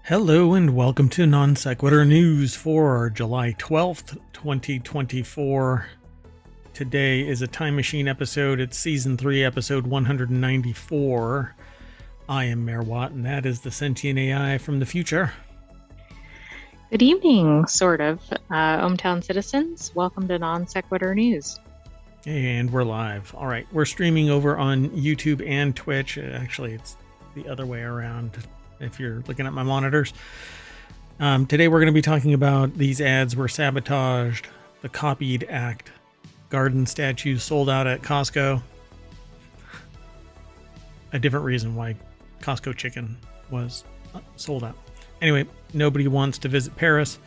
Hello and welcome to Non Sequitur News for July 12th, 2024. Today is a Time Machine episode. It's Season 3, Episode 194. I am Mayor Watt, and that is the Sentient AI from the future. Good evening, sort of. ohmTown citizens, welcome to Non Sequitur News. And we're live. All right, we're streaming over on YouTube and Twitch. Actually, it's the other way around if you're looking at my monitors. Today we're going to be talking about these ads were sabotaged, the copied act, garden statues sold out at Costco. A different reason why Costco chicken was sold out. Anyway, nobody wants to visit Paris.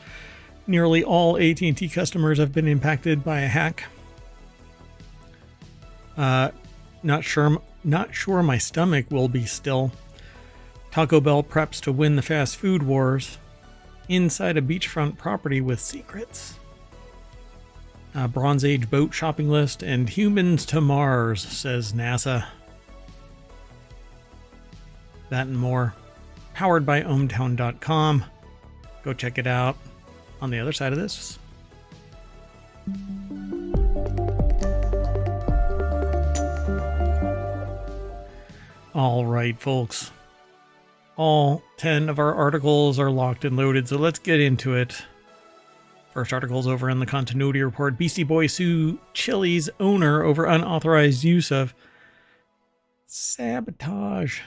Nearly all AT&T customers have been impacted by a hack. Not sure my stomach will be still. Taco Bell preps to win the fast food wars. Inside a beachfront property with secrets. Bronze Age boat shopping list and humans to Mars, says NASA. That and more. Powered by ohmTown.com. Go check it out on the other side of this. All right, folks. All 10 of our articles are locked and loaded, so let's get into it. First article's over in the continuity report. Beastie Boys sue Chili's owner over unauthorized use of sabotage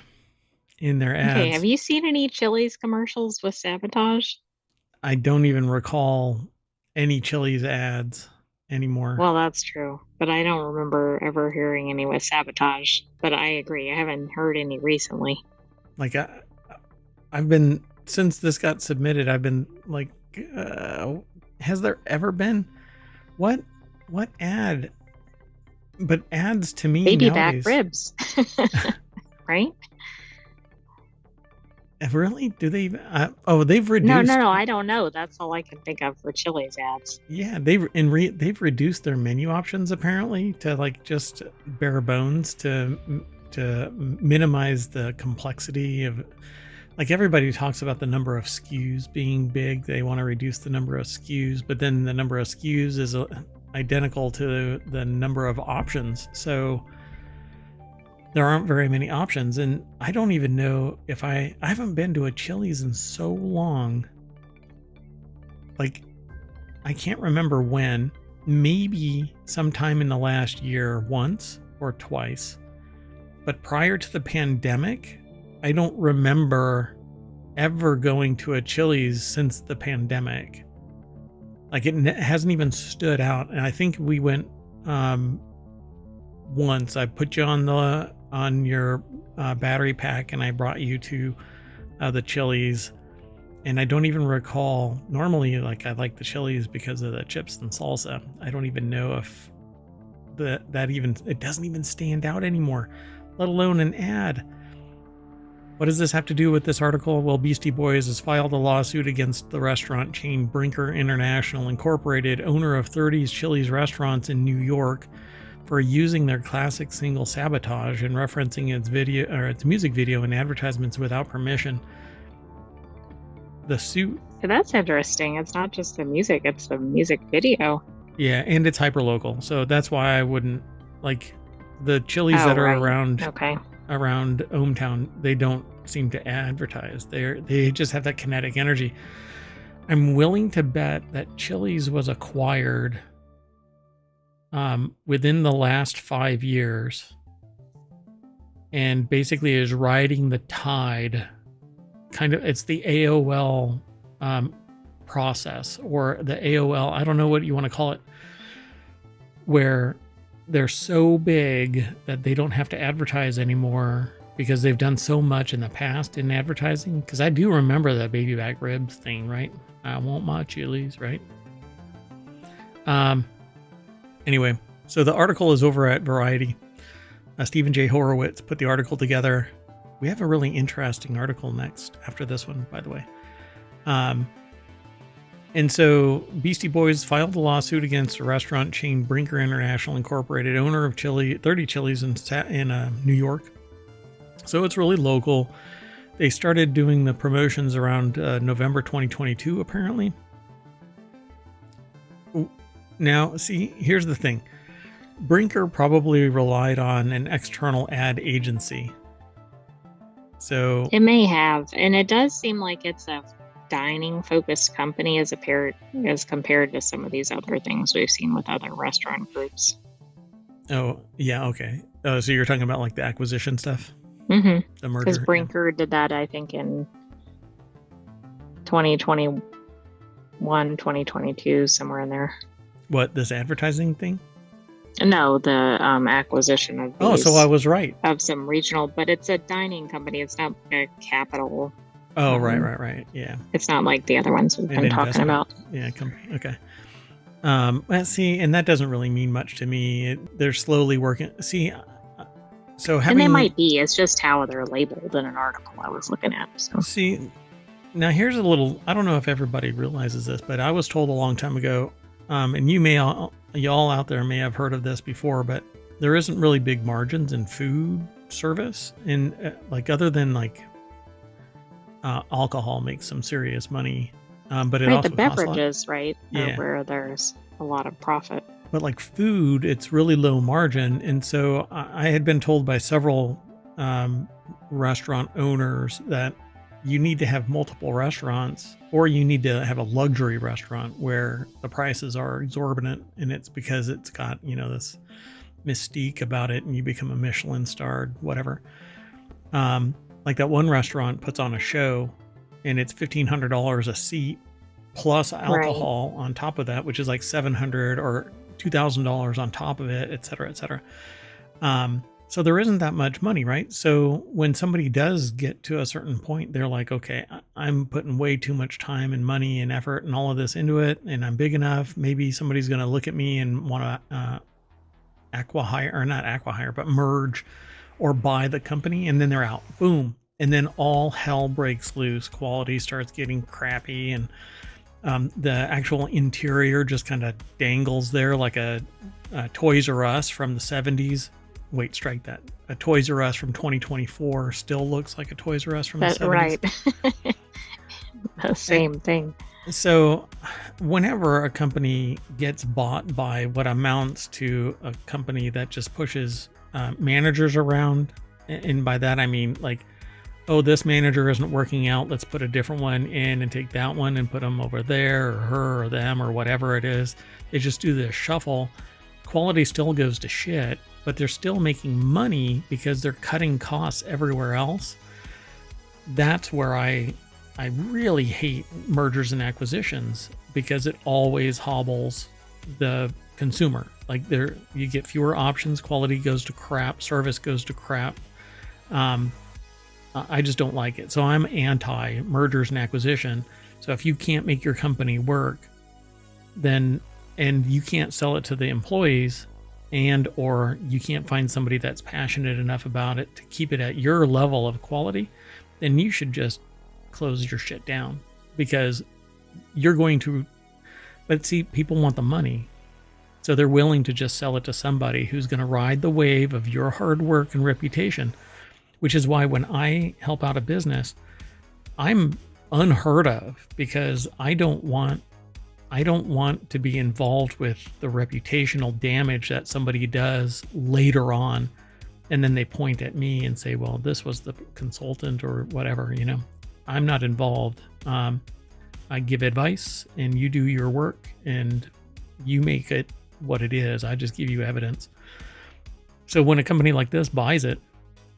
in their ads. Okay, have you seen any Chili's commercials with sabotage? I don't even recall any Chili's ads anymore. Well, that's true, but I don't remember ever hearing any with sabotage. But I agree, I haven't heard any recently. Like, I've been, since this got submitted, I've been like, has there ever been? What ad? But ads to me Baby nowadays, back ribs, right? Really? Do they? They've reduced. No, I don't know. That's all I can think of for Chili's ads. Yeah, they've reduced their menu options apparently to like just bare bones to minimize the complexity of. Like, everybody talks about the number of SKUs being big. They want to reduce the number of SKUs, but then the number of SKUs is identical to the number of options. So there aren't very many options. And I don't even know if I haven't been to a Chili's in so long. Like, I can't remember when. Maybe sometime in the last year, once or twice. But prior to the pandemic, I don't remember ever going to a Chili's since the pandemic. Like, it hasn't even stood out. And I think we went once. I put you on your battery pack, and I brought you to the Chili's. And I don't even recall. Normally, like, I like the Chili's because of the chips and salsa. I don't even know if it doesn't even stand out anymore, let alone an ad. What does this have to do with this article? Well, Beastie Boys has filed a lawsuit against the restaurant chain Brinker International Incorporated, owner of 30's Chili's restaurants in New York, for using their classic single Sabotage and referencing its music video and advertisements without permission. The suit. That's interesting. It's not just the music, it's the music video. Yeah, and it's hyperlocal. So that's why I wouldn't like the Chili's that are around. Okay. Around ohmTown, they don't seem to advertise. They just have that kinetic energy. I'm willing to bet that Chili's was acquired within the last 5 years and basically is riding the tide. Kind of, it's the AOL process, or the AOL, I don't know what you want to call it, where they're so big that they don't have to advertise anymore because they've done so much in the past in advertising. Because I do remember the baby back ribs thing, right? I want my Chili's, right? Anyway, so the article is over at Variety. Stephen J. Horowitz put the article together. We have a really interesting article next after this one, by the way. And so Beastie Boys filed a lawsuit against a restaurant chain Brinker International Incorporated, owner of 30 Chili's in New York. So it's really local. They started doing the promotions around November 2022, apparently. Now, see, here's the thing. Brinker probably relied on an external ad agency. So it may have, and it does seem like it's a dining focused company as compared to some of these other things we've seen with other restaurant groups. Oh, yeah, okay. So you're talking about like the acquisition stuff? Mm-hmm. The merger? Because Brinker did that, I think, in 2021, 2022, somewhere in there. What, this advertising thing? No, the acquisition of these, so I was right. Of some regional, but it's a dining company. It's not a capital. Oh, right. Yeah. It's not like the other ones we've been talking about. Yeah, okay. Let's see, and that doesn't really mean much to me. They're slowly working. See, so having... And they might be. It's just how they're labeled in an article I was looking at. So. See, now here's a little... I don't know if everybody realizes this, but I was told a long time ago, and y'all out there may have heard of this before, but there isn't really big margins in food service. And like other than like alcohol makes some serious money. But it also the beverages, right? Yeah. Where there's a lot of profit. But like food, it's really low margin. And so I had been told by several restaurant owners that you need to have multiple restaurants, or you need to have a luxury restaurant where the prices are exorbitant, and it's because it's got, this mystique about it, and you become a Michelin starred whatever. Like that one restaurant puts on a show, and it's $1,500 a seat plus alcohol on top of that, which is like $700 or $2,000 on top of it, et cetera, et cetera. So there isn't that much money, right? So when somebody does get to a certain point, they're like, okay, I'm putting way too much time and money and effort and all of this into it, and I'm big enough. Maybe somebody's going to look at me and want to merge or buy the company, and then they're out. Boom. And then all hell breaks loose. Quality starts getting crappy, and the actual interior just kind of dangles there like a Toys R Us from the 70s. Wait, strike that. A Toys R Us from 2024 still looks like a Toys R Us from the 70s. Right. The same thing. So whenever a company gets bought by what amounts to a company that just pushes managers around, and by that I mean like, oh, this manager isn't working out, let's put a different one in and take that one and put them over there, or her or them or whatever it is. They just do this shuffle. Quality still goes to shit, but they're still making money because they're cutting costs everywhere else. That's where I really hate mergers and acquisitions, because it always hobbles the consumer. Like you get fewer options, quality goes to crap, service goes to crap. I just don't like it. So I'm anti mergers and acquisition. So if you can't make your company work, and you can't sell it to the employees, or you can't find somebody that's passionate enough about it to keep it at your level of quality, then you should just close your shit down, because you're going to... But see, people want the money, so they're willing to just sell it to somebody who's going to ride the wave of your hard work and reputation, which is why when I help out a business, I'm unheard of, because I don't want to be involved with the reputational damage that somebody does later on, and then they point at me and say, well, this was the consultant or whatever. I'm not involved. I give advice, and you do your work, and you make it what it is. I just give you evidence. So when a company like this buys it,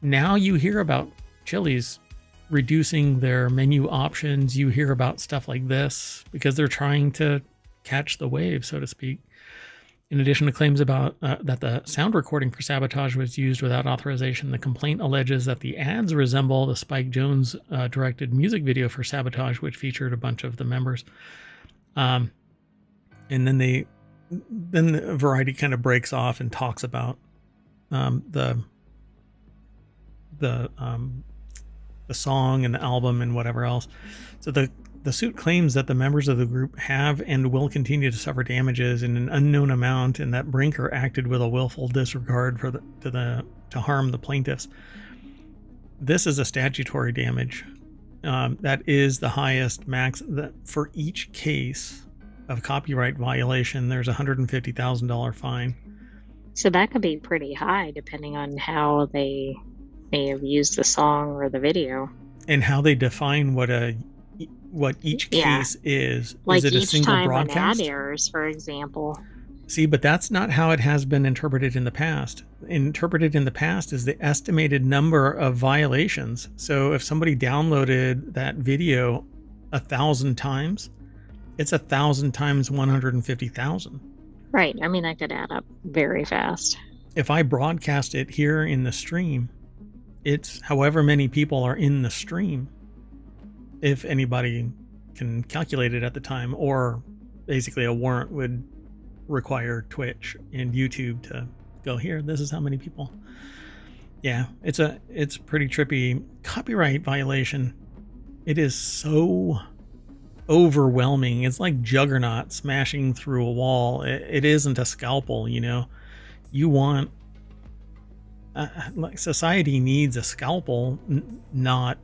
now you hear about Chili's reducing their menu options. You hear about stuff like this because they're trying to catch the wave, so to speak. In addition to claims about that the sound recording for Sabotage was used without authorization, the complaint alleges that the ads resemble the Spike Jonze directed music video for Sabotage, which featured a bunch of the members. And then the Variety kind of breaks off and talks about the song and the album and whatever else. So the suit claims that the members of the group have and will continue to suffer damages in an unknown amount, and that Brinker acted with a willful disregard to harm the plaintiffs. this is a statutory damage. That is the highest max. That for each case of copyright violation, there's a $150,000 fine. So that could be pretty high depending on how they may have used the song or the video. And how they define what each case is. Like is it a each single time broadcast? an ad airs, for example. See, but that's not how it has been interpreted in the past. Interpreted in the past is the estimated number of violations. So if somebody downloaded that video 1,000 times, it's 1,000 times 150,000. Right. I mean, that could add up very fast. If I broadcast it here in the stream, it's however many people are in the stream, if anybody can calculate it at the time, or basically a warrant would require Twitch and YouTube to go, here, this is how many people. Yeah, it's pretty trippy. Copyright violation, it is so overwhelming. It's like Juggernaut smashing through a wall. It isn't a scalpel, you know. You want like society needs a scalpel, not,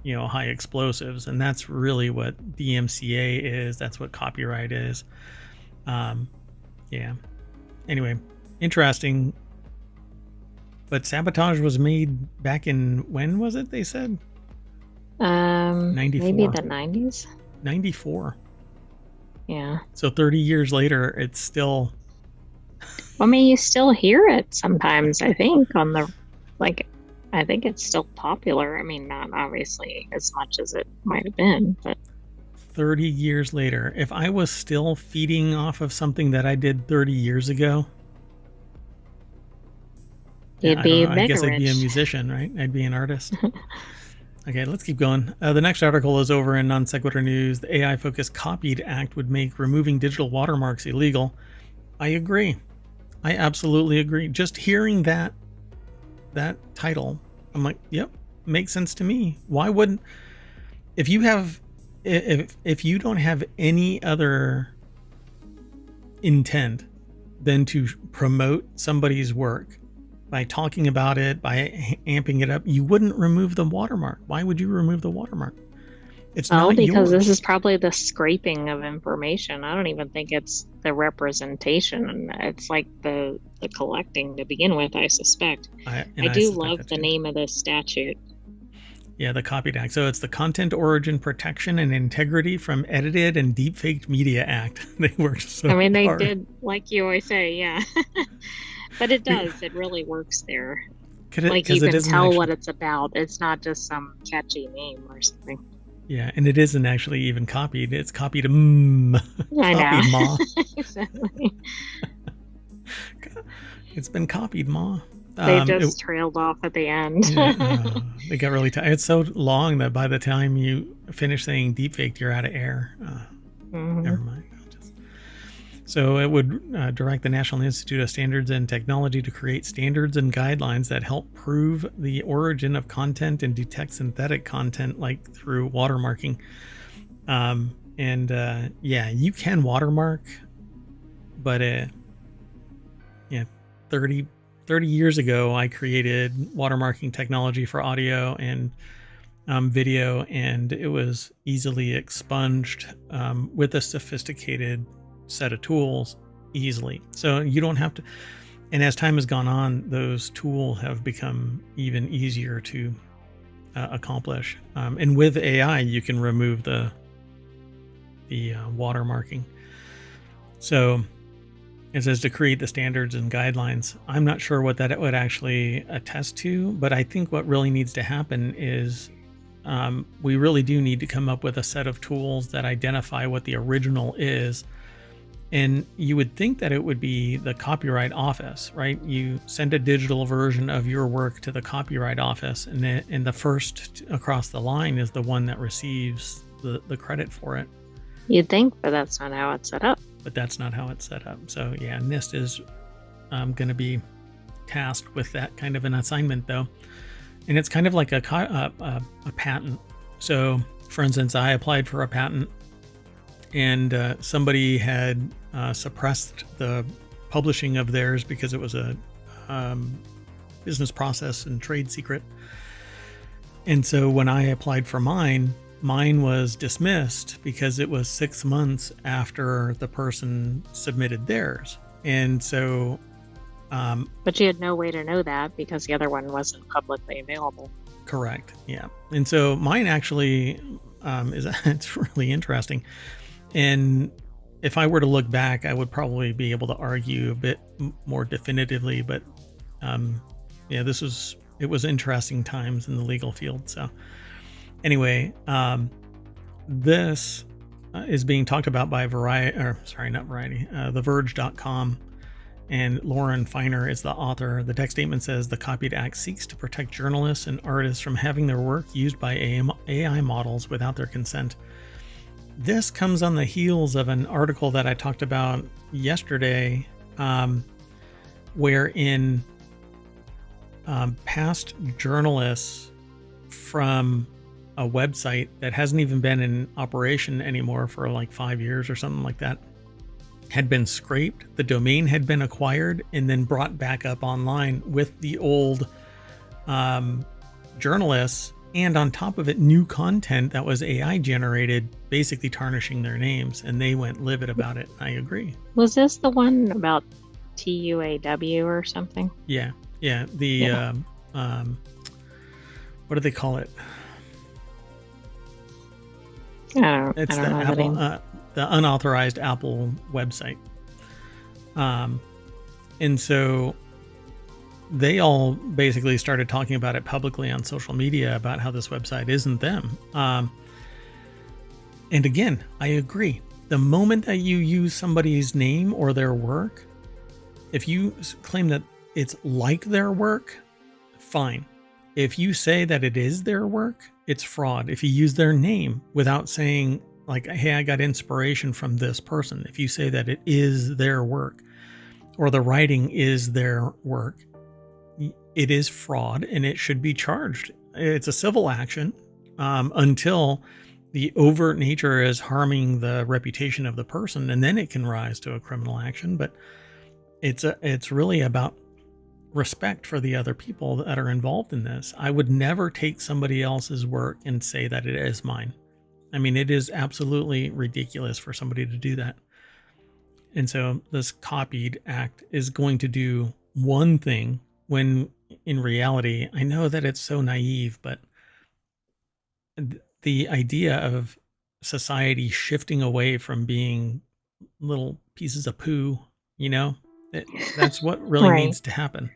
you know, high explosives, and that's really what DMCA is. That's what copyright is. Yeah. Anyway, interesting. But Sabotage was made back in, when was it? They said 94. Maybe the 90s. 94. Yeah. So 30 years later, it's still. I mean, you still hear it sometimes. I think on the I think it's still popular. I mean, not obviously as much as it might have been, but 30 years later, if I was still feeding off of something that I did 30 years ago, you'd be I guess I'd be a rich. musician, right? I'd be an artist. Okay, let's keep going. The next article is over in Non Sequitur News. The AI-focused Copied Act would make removing digital watermarks illegal. I agree. I absolutely agree. Just hearing that title, I'm like, yep, makes sense to me. Why wouldn't, if you don't have any other intent than to promote somebody's work by talking about it, by amping it up, you wouldn't remove the watermark. Why would you remove the watermark? It's not because yours. this is probably the scraping of information. I don't even think it's the representation. It's like the collecting to begin with, I suspect. I do love the name of this statute. Yeah, the Copied Act. So it's the Content Origin Protection and Integrity from Edited and Deepfaked Media Act. They worked so hard. I mean, they did, like you always say, yeah. But it does. It really works there. Like you can tell what it's about. It's not just some catchy name or something. Yeah, and it isn't actually even copied. It's copied. I know. Ma. Exactly. It's been copied, Ma. They just trailed off at the end. They got really tired. It's so long that by the time you finish saying deepfaked, you're out of air. Never mind. So it would direct the National Institute of Standards and Technology to create standards and guidelines that help prove the origin of content and detect synthetic content, like through watermarking. Yeah, you can watermark, but 30 years ago, I created watermarking technology for audio and video, and it was easily expunged with a sophisticated set of tools easily. So you don't have to, and as time has gone on, those tools have become even easier to accomplish. And with AI, you can remove the watermarking. So it says to create the standards and guidelines. I'm not sure what that would actually attest to, but I think what really needs to happen is we really do need to come up with a set of tools that identify what the original is. And you would think that it would be the Copyright Office, right? You send a digital version of your work to the Copyright Office, and the first across the line is the one that receives the credit for it. You'd think, but that's not how it's set up. But that's not how it's set up. So yeah, NIST is going to be tasked with that kind of an assignment, though. And it's kind of like a patent. So, for instance, I applied for a patent, and somebody had suppressed the publishing of theirs because it was a business process and trade secret. And so when I applied for mine was dismissed because it was 6 months after the person submitted theirs. And so but you had no way to know that because the other one wasn't publicly available. Correct. Yeah. And so mine actually it's really interesting. And if I were to look back, I would probably be able to argue a bit more definitively, but yeah, it was interesting times in the legal field. So anyway, this is being talked about by TheVerge.com, and Lauren Feiner is the author. The text statement says the Copied Act seeks to protect journalists and artists from having their work used by AI models without their consent. This comes on the heels of an article that I talked about yesterday, wherein past journalists from a website that hasn't even been in operation anymore for like 5 years or something like that had been scraped. The domain had been acquired and then brought back up online with the old journalists, and on top of it, new content that was AI generated, basically tarnishing their names, and they went livid about it. I agree. Was this the one about TUAW or something? Yeah. What do they call it? It's the Apple, the unauthorized Apple website. And so they all basically started talking about it publicly on social media about how this website isn't them. And again, I agree. The moment that you use somebody's name or their work, if you claim that it's like their work, fine. If you say that it is their work, it's fraud. If you use their name without saying, like, hey, I got inspiration from this person. If you say that it is their work or the writing is their work, it is fraud and it should be charged. It's a civil action until the overt nature is harming the reputation of the person, and then it can rise to a criminal action. But it's really about respect for the other people that are involved in this. I would never take somebody else's work and say that it is mine. I mean, it is absolutely ridiculous for somebody to do that. And so this Copied Act is going to do one thing when in reality, I know that it's so naive, but the idea of society shifting away from being little pieces of poo, that's what really Right. needs to happen.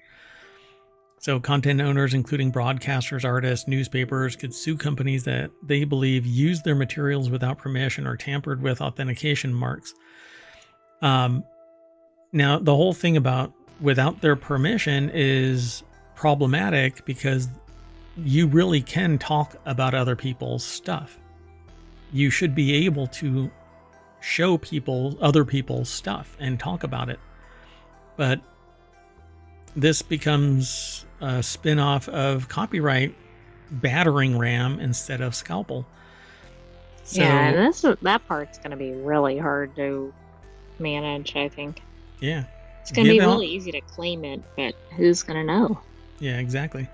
So content owners, including broadcasters, artists, newspapers, could sue companies that they believe use their materials without permission or tampered with authentication marks. Now, the whole thing about without their permission is problematic because you really can talk about other people's stuff. You should be able to show people other people's stuff and talk about it. But this becomes a spin-off of copyright battering ram instead of scalpel. So, yeah, that part's going to be really hard to manage, I think. Yeah. It's going to be really easy to claim it, but who's going to know? Yeah, exactly.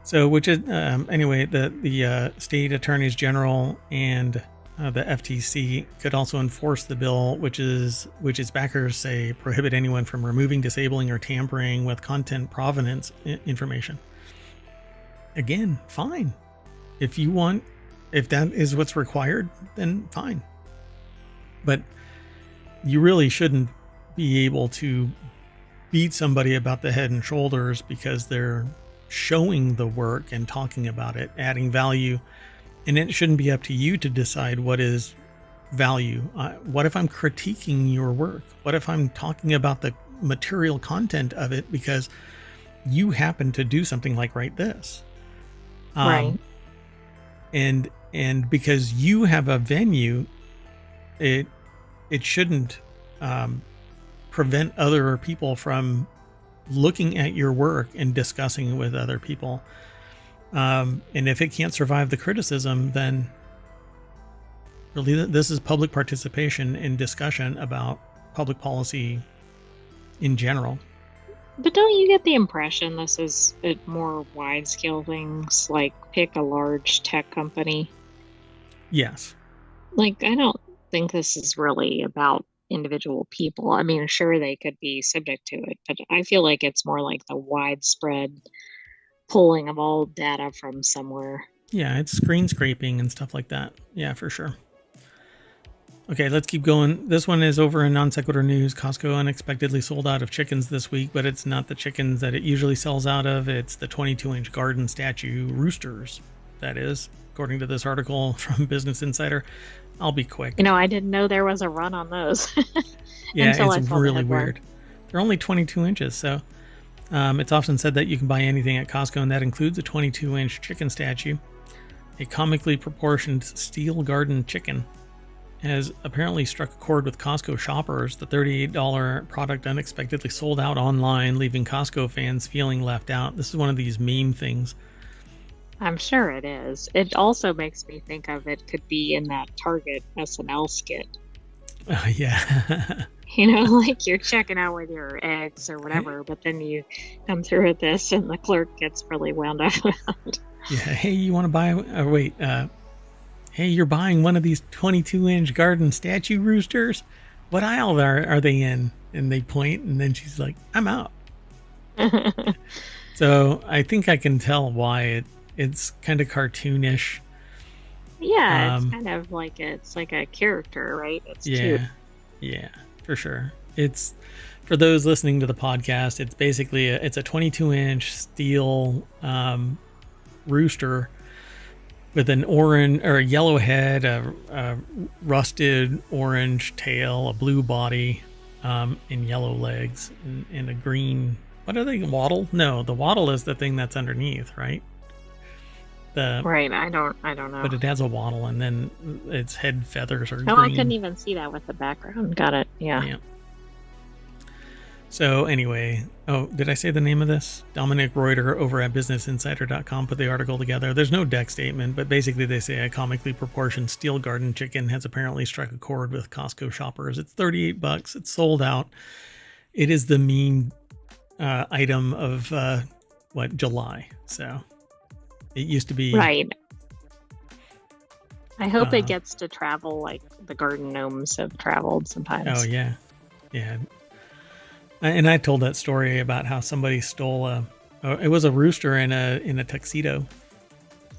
So, which is, anyway, the state attorneys general and the FTC could also enforce the bill, which its backers say prohibit anyone from removing, disabling, or tampering with content provenance information. Again, fine. If that is what's required, then fine. But you really shouldn't be able to beat somebody about the head and shoulders because they're showing the work and talking about it, adding value. And it shouldn't be up to you to decide what is value. What if I'm critiquing your work? What if I'm talking about the material content of it because you happen to do something like write this? Right. And because you have a venue, it shouldn't prevent other people from looking at your work and discussing it with other people. And if it can't survive the criticism, then really this is public participation in discussion about public policy in general. But don't you get the impression this is a more wide scale things, like pick a large tech company? Yes. Like, I don't think this is really about individual people. I mean, sure, they could be subject to it, but I feel like it's more like the widespread pulling of all data from somewhere. Yeah, it's screen scraping and stuff like that. Yeah, for sure. Okay, let's keep going. This one is over in non sequitur news. Costco unexpectedly sold out of chickens this week, but it's not the chickens that it usually sells out of. It's the 22-inch garden statue roosters. That is, according to this article from Business Insider. I'll be quick. I didn't know there was a run on those. Yeah, it's really weird. They're only 22 inches, so it's often said that you can buy anything at Costco, and that includes a 22-inch chicken statue. A comically proportioned steel garden chicken has apparently struck a chord with Costco shoppers. The $38 product unexpectedly sold out online, leaving Costco fans feeling left out. This is one of these meme things. I'm sure it is. It also makes me think of it could be in that Target SNL skit. Yeah. Like you're checking out with your eggs or whatever, but then you come through with this and the clerk gets really wound up about. Yeah. Hey, you want to buy? Hey, you're buying one of these 22-inch garden statue roosters? What aisle are they in? And they point, and then she's like, I'm out. So I think I can tell why it's kind of cartoonish. Yeah, it's kind of like it's like a character, right? It's cute. Yeah, for sure. It's, for those listening to the podcast, it's basically it's a 22-inch steel rooster with an orange or a yellow head, a rusted orange tail, a blue body, and yellow legs, and a green. What are they? Wattle? No, the wattle is the thing that's underneath, right? Right. I don't know. But it has a wattle, and then its head feathers are green. I couldn't even see that with the background. Got it. Yeah. So anyway, did I say the name of this? Dominic Reuter over at BusinessInsider.com put the article together. There's no deck statement, but basically they say a comically proportioned steel garden chicken has apparently struck a chord with Costco shoppers. It's $38. It's sold out. It is the meme item of July. So it used to be right. I hope it gets to travel like the garden gnomes have traveled sometimes. Oh yeah. And I told that story about how somebody stole it was a rooster in a tuxedo.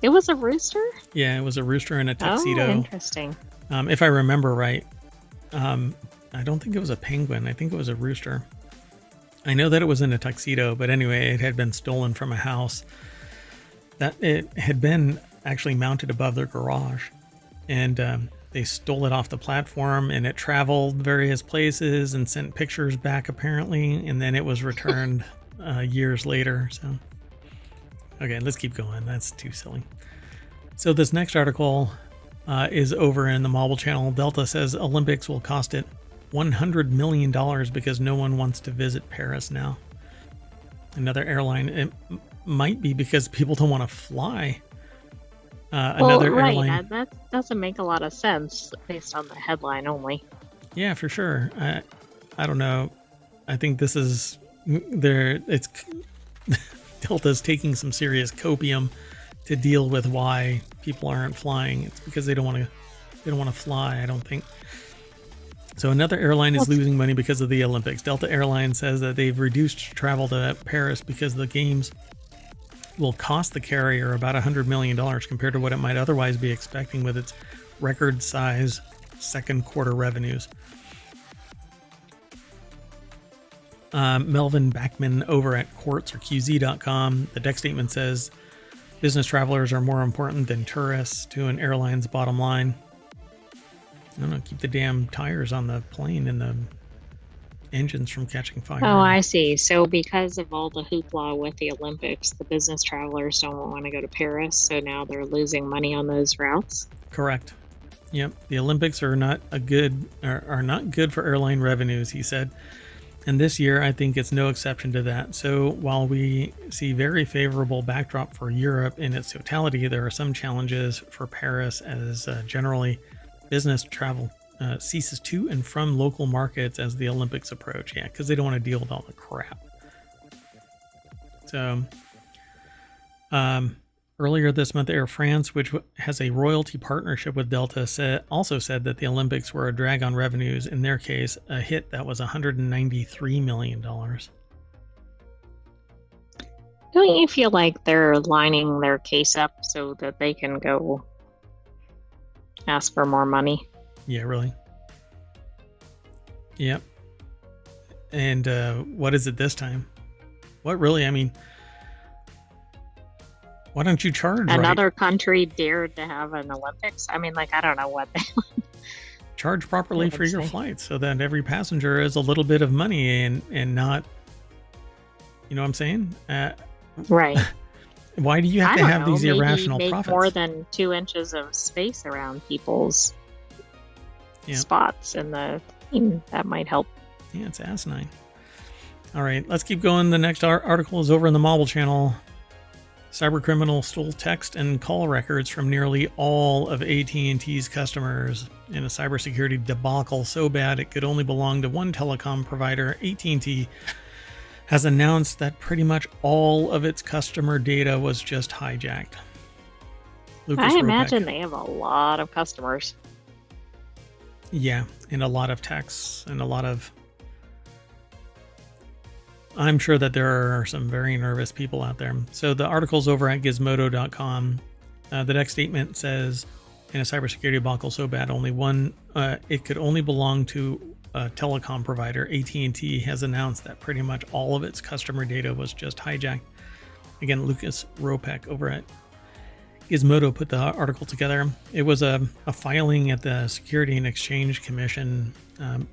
It was a rooster? Yeah, it was a rooster in a tuxedo. Oh, interesting. If I remember right. I don't think it was a penguin. I think it was a rooster. I know that it was in a tuxedo, but anyway, it had been stolen from a house that it had been actually mounted above their garage. And they stole it off the platform, and it traveled various places and sent pictures back apparently, and then it was returned years later. So okay, let's keep going. That's too silly. So this next article is over in the Mobile Channel. Delta says Olympics will cost it $100 million because no one wants to visit Paris now. Another airline. It might be because people don't want to fly. Another airline. That doesn't make a lot of sense based on the headline only. Yeah, for sure. I don't know. I think this is it's Delta's taking some serious copium to deal with why people aren't flying. It's because they don't want to fly, I don't think. So another airline is losing money because of the Olympics. Delta Airlines says that they've reduced travel to Paris because the games will cost the carrier about $100 million compared to what it might otherwise be expecting with its record size second quarter revenues. Melvin Backman over at Quartz or QZ.com. The deck statement says business travelers are more important than tourists to an airline's bottom line. I don't know, keep the damn tires on the plane and the engines from catching fire. Oh, I see. So because of all the hoopla with the Olympics, the business travelers don't want to go to Paris, so now they're losing money on those routes? Correct. Yep. The Olympics are not good for airline revenues, he said. And this year, I think it's no exception to that. So while we see very favorable backdrop for Europe in its totality, there are some challenges for Paris as generally business travel ceases to and from local markets as the Olympics approach. Yeah, because they don't want to deal with all the crap. So, earlier this month, Air France, which has a royalty partnership with Delta, also said that the Olympics were a drag on revenues. In their case, a hit that was $193 million. Don't you feel like they're lining their case up so that they can go ask for more money? Yeah, really. Yep. And what is it this time? What really? I mean, why don't you charge Another right? country dared to have an Olympics? I mean, like, I don't know what they Charge properly would for your say. flights so that every passenger is a little bit of money and not, you know what I'm saying? Right. Why do you have I to don't have know. these Maybe irrational make profits? more than 2 inches of space around people's Yeah. spots in the thing. That might help. Yeah, it's asinine. All right, let's keep going. The next article is over in the Mobile channel. Cybercriminal stole text and call records from nearly all of AT&T's customers in a cybersecurity debacle so bad it could only belong to one telecom provider. AT&T has announced that pretty much all of its customer data was just hijacked. Lucas I Ropek. imagine they have a lot of customers. Yeah, and a lot of texts and a lot of... I'm sure that there are some very nervous people out there. So the article's over at gizmodo.com. The next statement says, in a cybersecurity debacle so bad, it could only belong to a telecom provider. AT&T has announced that pretty much all of its customer data was just hijacked. Again, Lucas Ropek over at Gizmodo put the article together. It was a filing at the Security and Exchange Commission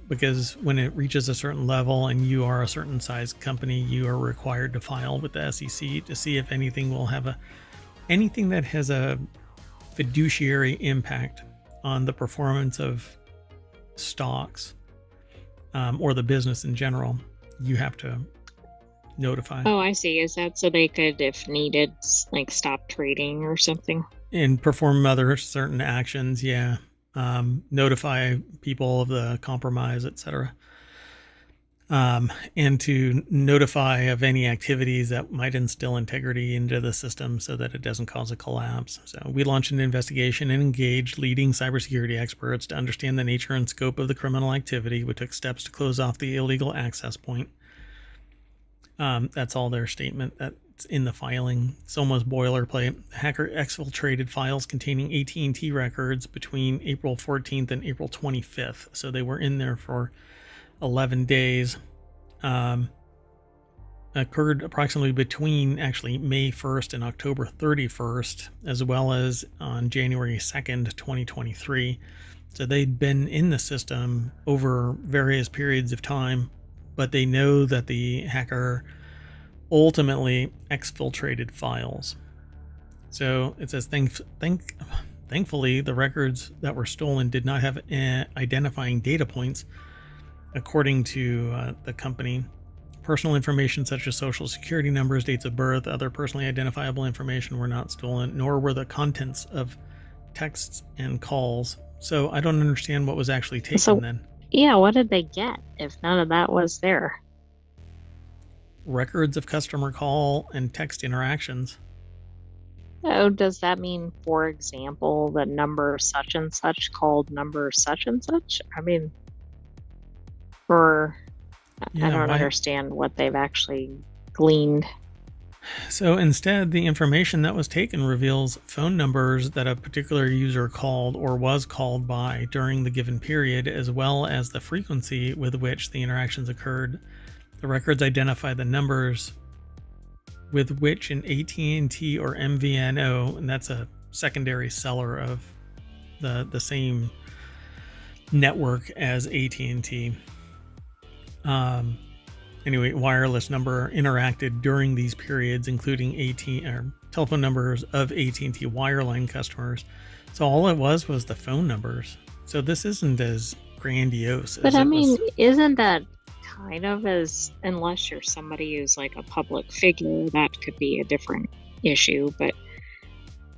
because when it reaches a certain level and you are a certain size company, you are required to file with the SEC to see if anything will have anything that has a fiduciary impact on the performance of stocks or the business in general. You have to notify. Oh, I see. Is that so they could, if needed, like stop trading or something? And perform other certain actions, yeah. Notify people of the compromise, etc. And to notify of any activities that might instill integrity into the system so that it doesn't cause a collapse. So we launched an investigation and engaged leading cybersecurity experts to understand the nature and scope of the criminal activity. We took steps to close off the illegal access point. That's all their statement. That's in the filing. It's almost boilerplate. The hacker exfiltrated files containing AT&T records between April 14th and April 25th. So they were in there for 11 days. Occurred approximately between actually May 1st and October 31st, as well as on January 2nd, 2023. So they'd been in the system over various periods of time, but they know that the hacker ultimately exfiltrated files. So it says, thankfully, the records that were stolen did not have identifying data points, according to the company. Personal information such as social security numbers, dates of birth, other personally identifiable information were not stolen, nor were the contents of texts and calls. So I don't understand what was actually taken then. Yeah, what did they get if none of that was there? Records of customer call and text interactions. Oh, does that mean, for example, the number such and such called number such and such? I mean, I don't understand what they've actually gleaned. So instead, the information that was taken reveals phone numbers that a particular user called or was called by during the given period, as well as the frequency with which the interactions occurred. The records identify the numbers with which an AT&T or MVNO, and that's a secondary seller of the same network as AT&T. Anyway, wireless number interacted during these periods, including telephone numbers of AT&T wireline customers. So all it was the phone numbers. So this isn't as grandiose as But I it mean, was. isn't that kind of as, unless you're somebody who's like a public figure, that could be a different issue. But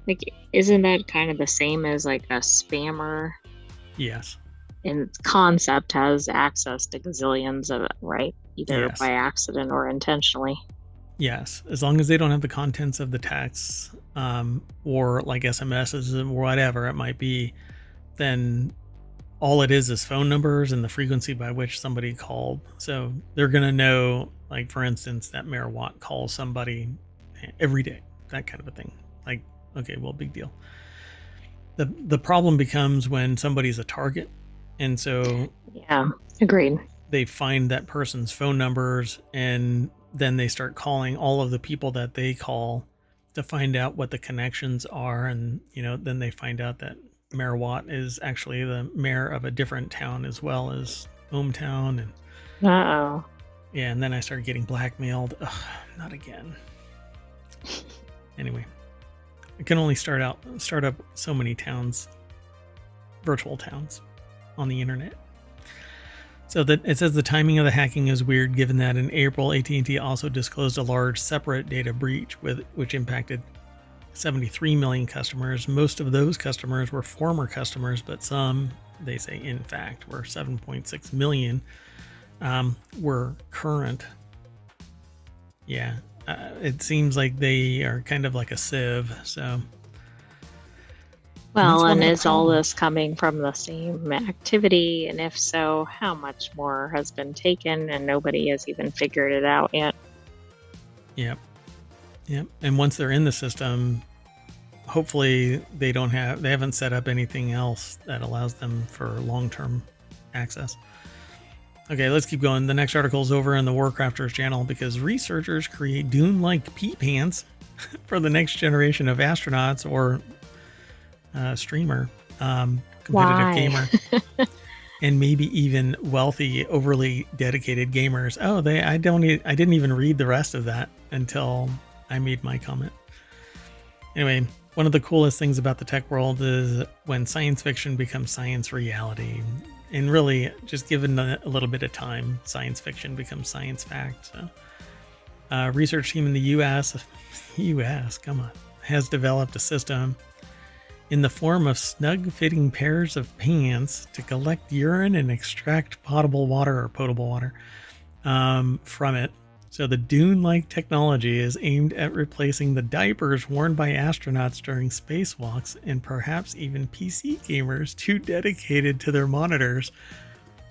like, isn't that kind of the same as like a spammer? Yes. In concept has access to gazillions of it, right? Either Yes. by accident or intentionally. Yes, as long as they don't have the contents of the texts, or like SMSs or whatever it might be, then all it is phone numbers and the frequency by which somebody called. So they're going to know, like, for instance, that Mayor Watt calls somebody every day, that kind of a thing. Like, okay, well, big deal. The problem becomes when somebody's a target. And so Yeah, agreed. they find that person's phone numbers, and then they start calling all of the people that they call to find out what the connections are. And, then they find out that Mayor Watt is actually the mayor of a different town as well as ohmTown. And Uh-oh. yeah, and then I started getting blackmailed. Ugh, not again. Anyway, I can only start up so many towns, virtual towns, on the internet. So that it says the timing of the hacking is weird, given that in April, AT&T also disclosed a large separate data breach which impacted 73 million customers. Most of those customers were former customers, but some, they say, in fact, were 7.6 million were current. Yeah, it seems like they are kind of like a sieve. So, well, and is all this coming from the same activity? And if so, how much more has been taken and nobody has even figured it out yet? Yep. And once they're in the system, hopefully they haven't set up anything else that allows them for long-term access. Okay, let's keep going. The next article is over on the WarCrafters channel because researchers create Dune-like pee pants for the next generation of astronauts or streamer, competitive gamer, and maybe even wealthy, overly dedicated gamers. Oh, I didn't even read the rest of that until I made my comment. Anyway, one of the coolest things about the tech world is when science fiction becomes science reality. And really, just given a little bit of time, science fiction becomes science fact. So, research team in the U.S., come on, has developed a system in the form of snug-fitting pairs of pants to collect urine and extract potable water from it. So the Dune-like technology is aimed at replacing the diapers worn by astronauts during spacewalks and perhaps even PC gamers too dedicated to their monitors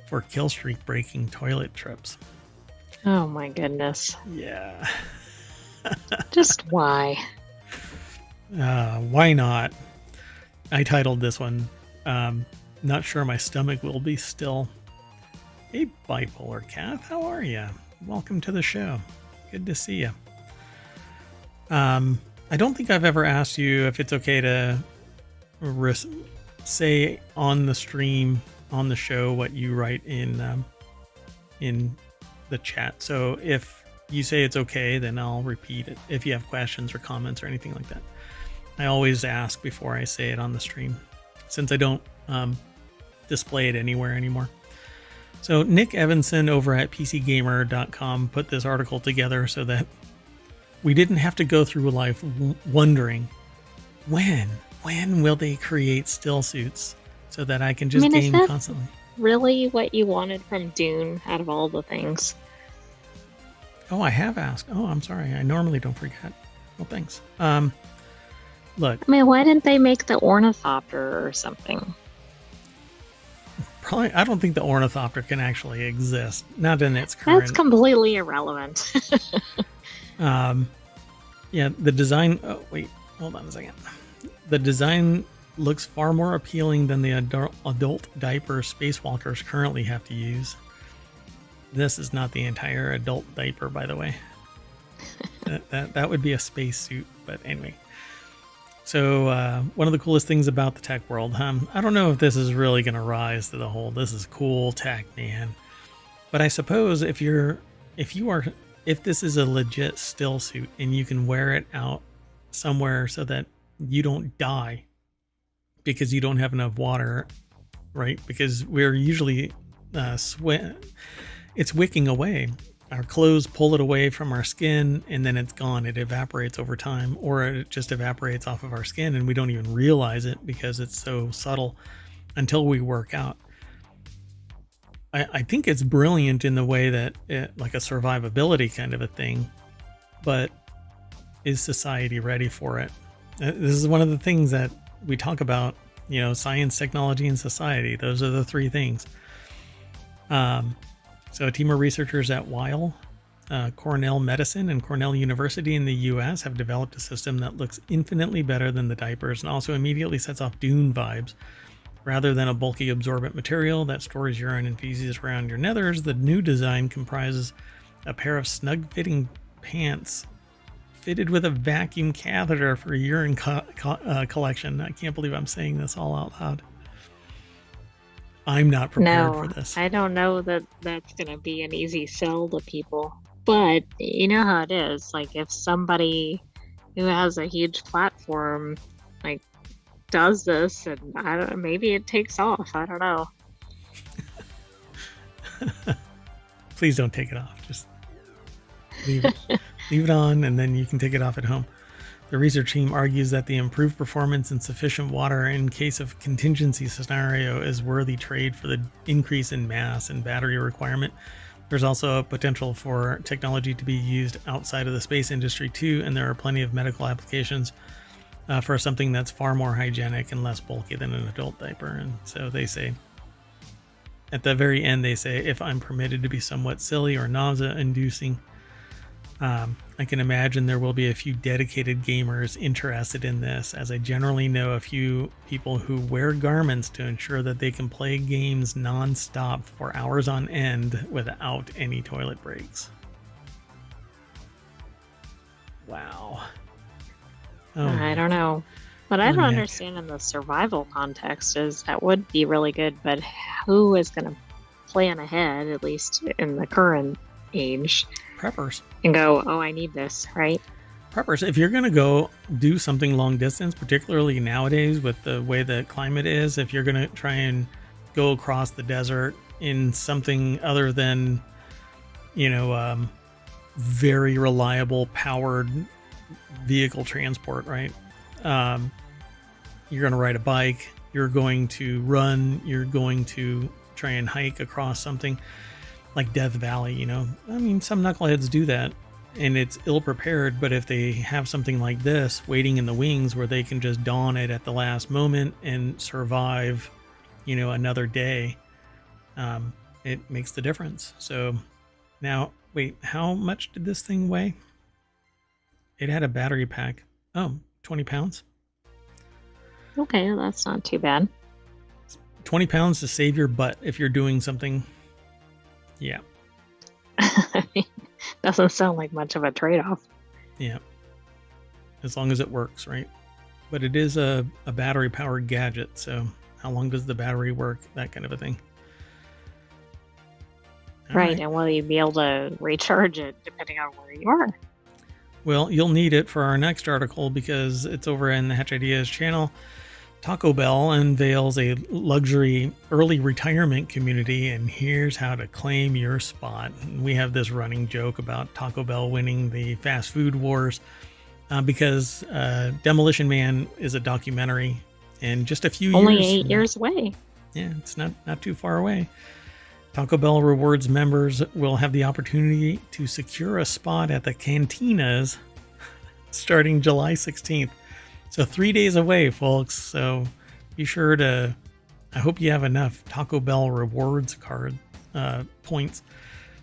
for killstreak-breaking toilet trips. Oh my goodness. Yeah. Just why? Why not? I titled this one, Not Sure My Stomach Will Be Still. Hey, Bipolar Kath, how are you? Welcome to the show. Good to see you. I don't think I've ever asked you if it's okay to say on the stream, on the show, what you write in the chat. So if you say it's okay, then I'll repeat it if you have questions or comments or anything like that. I always ask before I say it on the stream, since I don't display it anywhere anymore. So Nick Evanson over at PCGamer.com put this article together so that we didn't have to go through life wondering when will they create still suits so that I can just game constantly. Really what you wanted from Dune out of all the things? Oh, I have asked. Oh, I'm sorry. I normally don't forget. Well, thanks. Look. I mean, why didn't they make the ornithopter or something? Probably, I don't think the ornithopter can actually exist. Not in its current. That's completely irrelevant. Yeah, the design. Oh, wait, hold on a second. The design looks far more appealing than the adult diaper spacewalkers currently have to use. This is not the entire adult diaper, by the way. that would be a spacesuit, but anyway. So one of the coolest things about the tech world, I don't know if this is really going to rise to the whole, this is cool tech, man. But I suppose if this is a legit still suit and you can wear it out somewhere so that you don't die because you don't have enough water, right? Because we're usually it's wicking away. Our clothes pull it away from our skin and then it's gone. It evaporates over time, or it just evaporates off of our skin and we don't even realize it because it's so subtle until we work out. I think it's brilliant in the way that like a survivability kind of a thing. but is society ready for it? This is one of the things that we talk about, science, technology, and society. Those are the three things. So a team of researchers at Weill, Cornell Medicine, and Cornell University in the US have developed a system that looks infinitely better than the diapers and also immediately sets off Dune vibes. Rather than a bulky absorbent material that stores urine and feces around your nethers, the new design comprises a pair of snug-fitting pants fitted with a vacuum catheter for urine collection. I can't believe I'm saying this all out loud. I'm not prepared for this. I don't know that that's going to be an easy sell to people. But you know how it is. Like, if somebody who has a huge platform, like, does this, and I don't know, maybe it takes off. I don't know. Please don't take it off. Just leave it on, and then you can take it off at home. The research team argues that the improved performance and sufficient water in case of contingency scenario is worthy trade for the increase in mass and battery requirement. There's also a potential for technology to be used outside of the space industry too, and there are plenty of medical applications for something that's far more hygienic and less bulky than an adult diaper. And so they say, at the very end, they say, if I'm permitted to be somewhat silly or nausea-inducing, I can imagine there will be a few dedicated gamers interested in this, as I generally know a few people who wear garments to ensure that they can play games non-stop for hours on end without any toilet breaks. Wow. Oh, I don't know. What I don't understand in the survival context is that would be really good, but who is going to plan ahead, at least in the current age? Preppers. And go, oh, I need this, right? Preppers. If you're going to go do something long distance, particularly nowadays with the way the climate is, if you're going to try and go across the desert in something other than, very reliable powered vehicle transport, right? You're going to ride a bike, you're going to run, you're going to try and hike across something like Death Valley, I mean, some knuckleheads do that and it's ill prepared, but if they have something like this waiting in the wings where they can just don it at the last moment and survive, another day, it makes the difference. So now, wait, how much did this thing weigh? It had a battery pack. Oh, 20 pounds. Okay, that's not too bad. 20 pounds to save your butt if you're doing something. Yeah. Doesn't sound like much of a trade-off. Yeah. As long as it works, right? But it is a battery-powered gadget, so how long does the battery work? That kind of a thing. Right, and will you be able to recharge it depending on where you are? Well, you'll need it for our next article because it's over in the Hatch Ideas channel. Taco Bell unveils a luxury early retirement community, and here's how to claim your spot. We have this running joke about Taco Bell winning the fast food wars because Demolition Man is a documentary, and just a few only 8 years away. Yeah, it's not too far away. Taco Bell Rewards members will have the opportunity to secure a spot at the cantinas starting July 16th. So 3 days away, folks. So be sure to, I hope you have enough Taco Bell Rewards card points.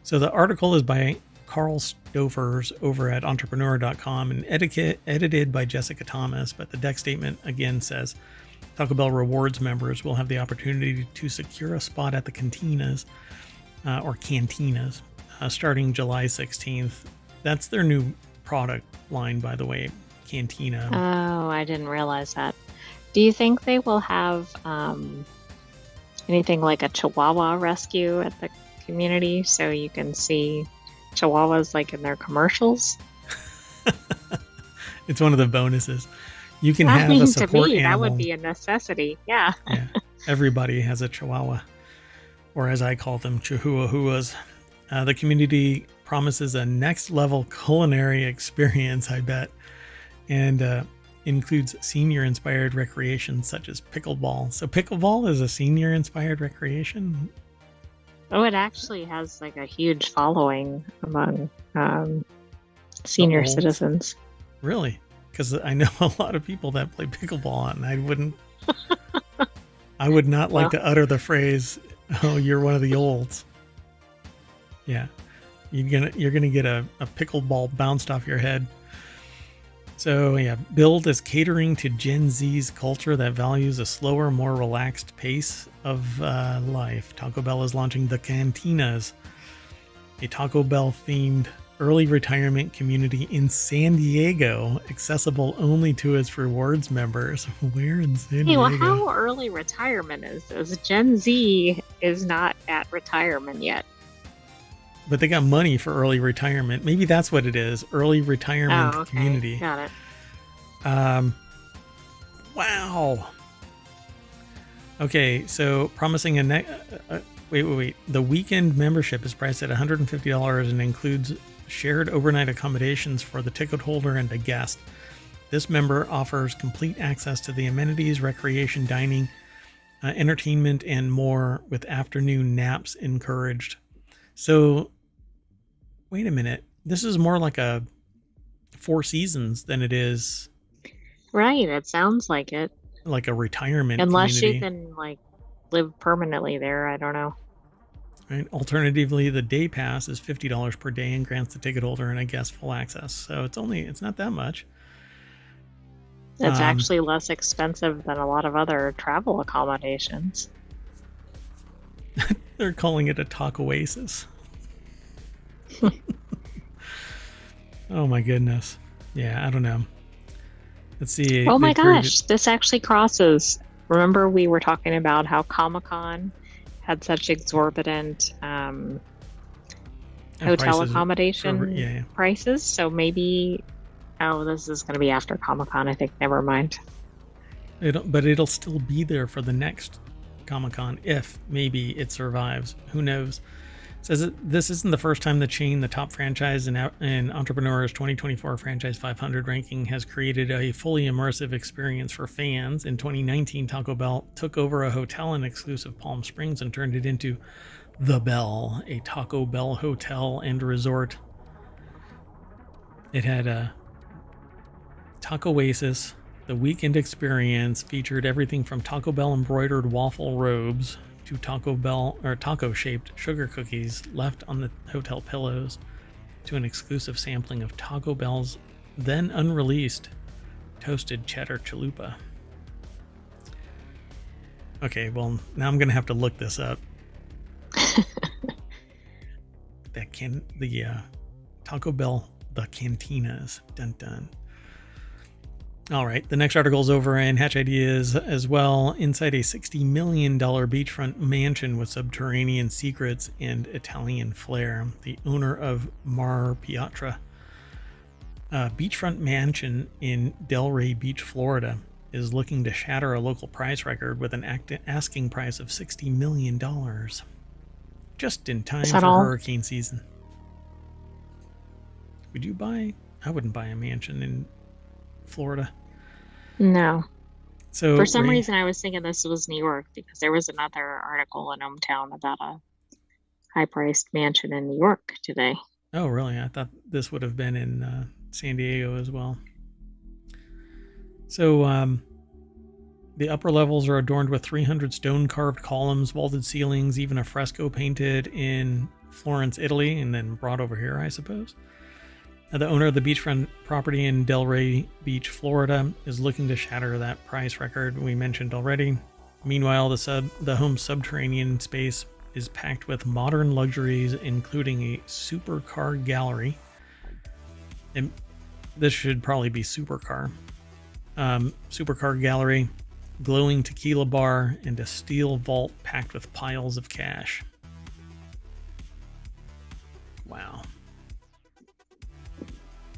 So the article is by Carl Stofers over at entrepreneur.com and edited by Jessica Thomas. But the deck statement again says, Taco Bell Rewards members will have the opportunity to secure a spot at the cantinas starting July 16th. That's their new product line, by the way, Cantina. Oh, I didn't realize that. Do you think they will have anything like a Chihuahua rescue at the community so you can see Chihuahuas like in their commercials? It's one of the bonuses. You can have a support animal. That would be a necessity. Yeah. Yeah. Everybody has a Chihuahua, or as I call them, Chihuahuas. The community promises a next level culinary experience, I bet, and includes senior inspired recreation such as pickleball. So pickleball is a senior inspired recreation. Oh, it actually has like a huge following among The Senior olds? citizens. Really? Because I know a lot of people that play pickleball, and I would not like Well, to utter the phrase, "Oh, you're one of the olds." Yeah, you're gonna get a pickleball bounced off your head. So yeah, billed as catering to Gen Z's culture that values a slower, more relaxed pace of life. Taco Bell is launching the Cantinas, a Taco Bell themed early retirement community in San Diego, accessible only to its rewards members. Where in San hey, well, Diego? how early retirement is this? Gen Z is not at retirement yet. But they got money for early retirement. Maybe that's what it is. Early retirement Oh, okay. community. Got it. Wow. Okay, so promising wait. The weekend membership is priced at $150 and includes shared overnight accommodations for the ticket holder and a guest. This member offers complete access to the amenities, recreation, dining, entertainment, and more, with afternoon naps encouraged. So, wait a minute. This is more like a Four Seasons than it is Right. It sounds like it. like a retirement Unless community. you can like live permanently there. I don't know. Right. Alternatively, the day pass is $50 per day and grants the ticket holder and a guest full access. So it's not that much. It's actually less expensive than a lot of other travel accommodations. They're calling it a Taco Oasis. Oh my goodness. Yeah, I don't know. Let's see. Oh my gosh, this actually crosses. Remember we were talking about how Comic-Con had such exorbitant hotel accommodation prices. So maybe, this is going to be after Comic-Con, I think. Never mind. But it'll still be there for the next Comic-Con if maybe it survives. Who knows? Says that this isn't the first time the chain, the top franchise in Entrepreneur's 2024 Franchise 500 ranking, has created a fully immersive experience for fans. In 2019, Taco Bell took over a hotel in exclusive Palm Springs and turned it into The Bell, a Taco Bell hotel and resort. It had a Taco Oasis. The weekend experience featured everything from Taco Bell embroidered waffle robes to taco-shaped sugar cookies left on the hotel pillows, to an exclusive sampling of Taco Bell's then unreleased toasted cheddar chalupa. Okay, well, now I'm gonna have to look this up. The Taco Bell, the cantinas. Dun dun. All right, the next article is over in Hatch Ideas as well. Inside a $60 million beachfront mansion with subterranean secrets and Italian flair, the owner of Mar Piatra, a beachfront mansion in Delray Beach, Florida, is looking to shatter a local price record with an asking price of $60 million. Just in time for hurricane season. Would you buy? I wouldn't buy a mansion in Florida. No. So for some reason I was thinking this was New York because there was another article in ohmTown about a high-priced mansion in New York today. Oh, really? I thought this would have been in San Diego as well. So the upper levels are adorned with 300 stone-carved columns, vaulted ceilings, even a fresco painted in Florence, Italy, and then brought over here, I suppose. The owner of the beachfront property in Delray Beach, Florida, is looking to shatter that price record we mentioned already. Meanwhile, the home's subterranean space is packed with modern luxuries, including a supercar gallery. And this should probably be supercar. Supercar gallery, glowing tequila bar, and a steel vault packed with piles of cash. Wow.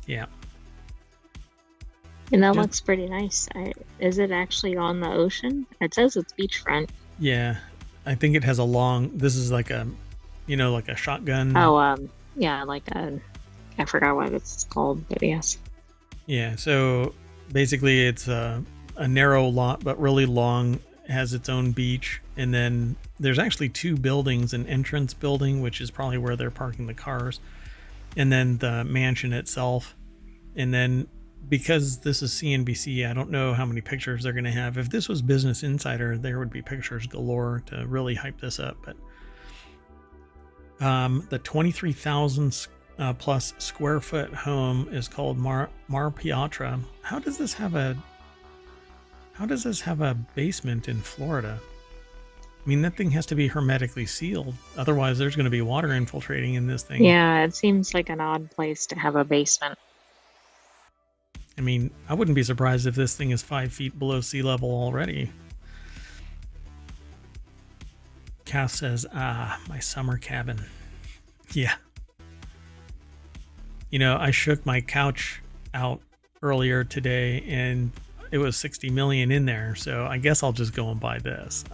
Yeah. And that looks pretty nice. Is it actually on the ocean? It says it's beachfront. Yeah. I think it has this is like a, like a shotgun. Oh, yeah, I forgot what it's called, but yes. Yeah. So basically it's a narrow lot, but really long, has its own beach. And then there's actually two buildings, an entrance building, which is probably where they're parking the cars. and then the mansion itself. And then because this is CNBC, I don't know how many pictures they're going to have. If this was Business Insider, there would be pictures galore to really hype this up. But the 23,000 plus square foot home is called Mar Piatra. How does this have a basement in Florida? I mean, that thing has to be hermetically sealed. Otherwise, there's going to be water infiltrating in this thing. Yeah, it seems like an odd place to have a basement. I mean, I wouldn't be surprised if this thing is 5 feet below sea level already. Cass says, my summer cabin. Yeah. You know, I shook my couch out earlier today and it was 60 million in there. So I guess I'll just go and buy this.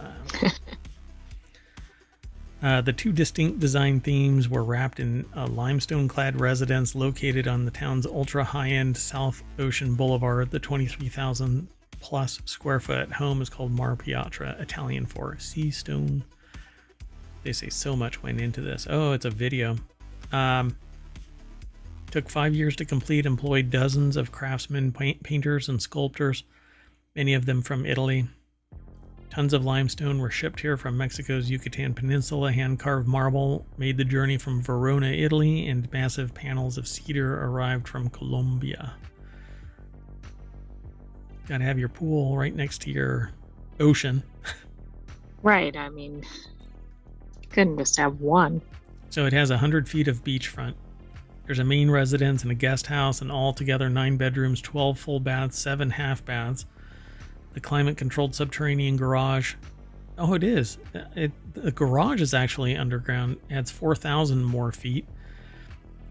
The two distinct design themes were wrapped in a limestone-clad residence located on the town's ultra-high-end South Ocean Boulevard. The 23,000 plus square foot home is called Mar Piatra, Italian for sea stone. They say so much went into this. Oh, it's a video. Took 5 years to complete, employed dozens of craftsmen, painters, and sculptors, many of them from Italy. Tons of limestone were shipped here from Mexico's Yucatan Peninsula. Hand-carved marble made the journey from Verona, Italy, and massive panels of cedar arrived from Colombia. Gotta have your pool right next to your ocean. Right, I mean, couldn't just have one. So it has 100 feet of beachfront. There's a main residence and a guest house, and altogether 9 bedrooms, 12 full baths, 7 half baths. The climate-controlled subterranean garage. Oh, it is. The garage is actually underground. Adds 4,000 more feet,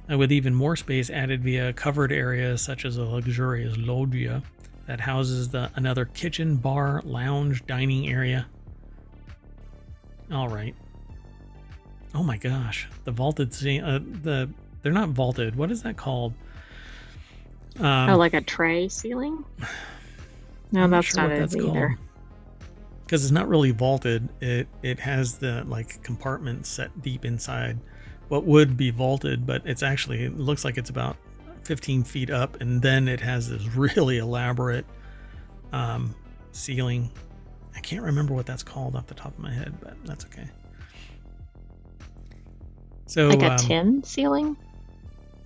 with even more space added via covered areas such as a luxurious loggia that houses another kitchen, bar, lounge, dining area. All right. Oh my gosh, the vaulted they're not vaulted. What is that called? Like a tray ceiling? No, that's not it either. Because it's not really vaulted. It has the like compartments set deep inside what would be vaulted, but it's actually, it looks like it's about 15 feet up, and then it has this really elaborate ceiling. I can't remember what that's called off the top of my head, but that's okay. So like a tin ceiling?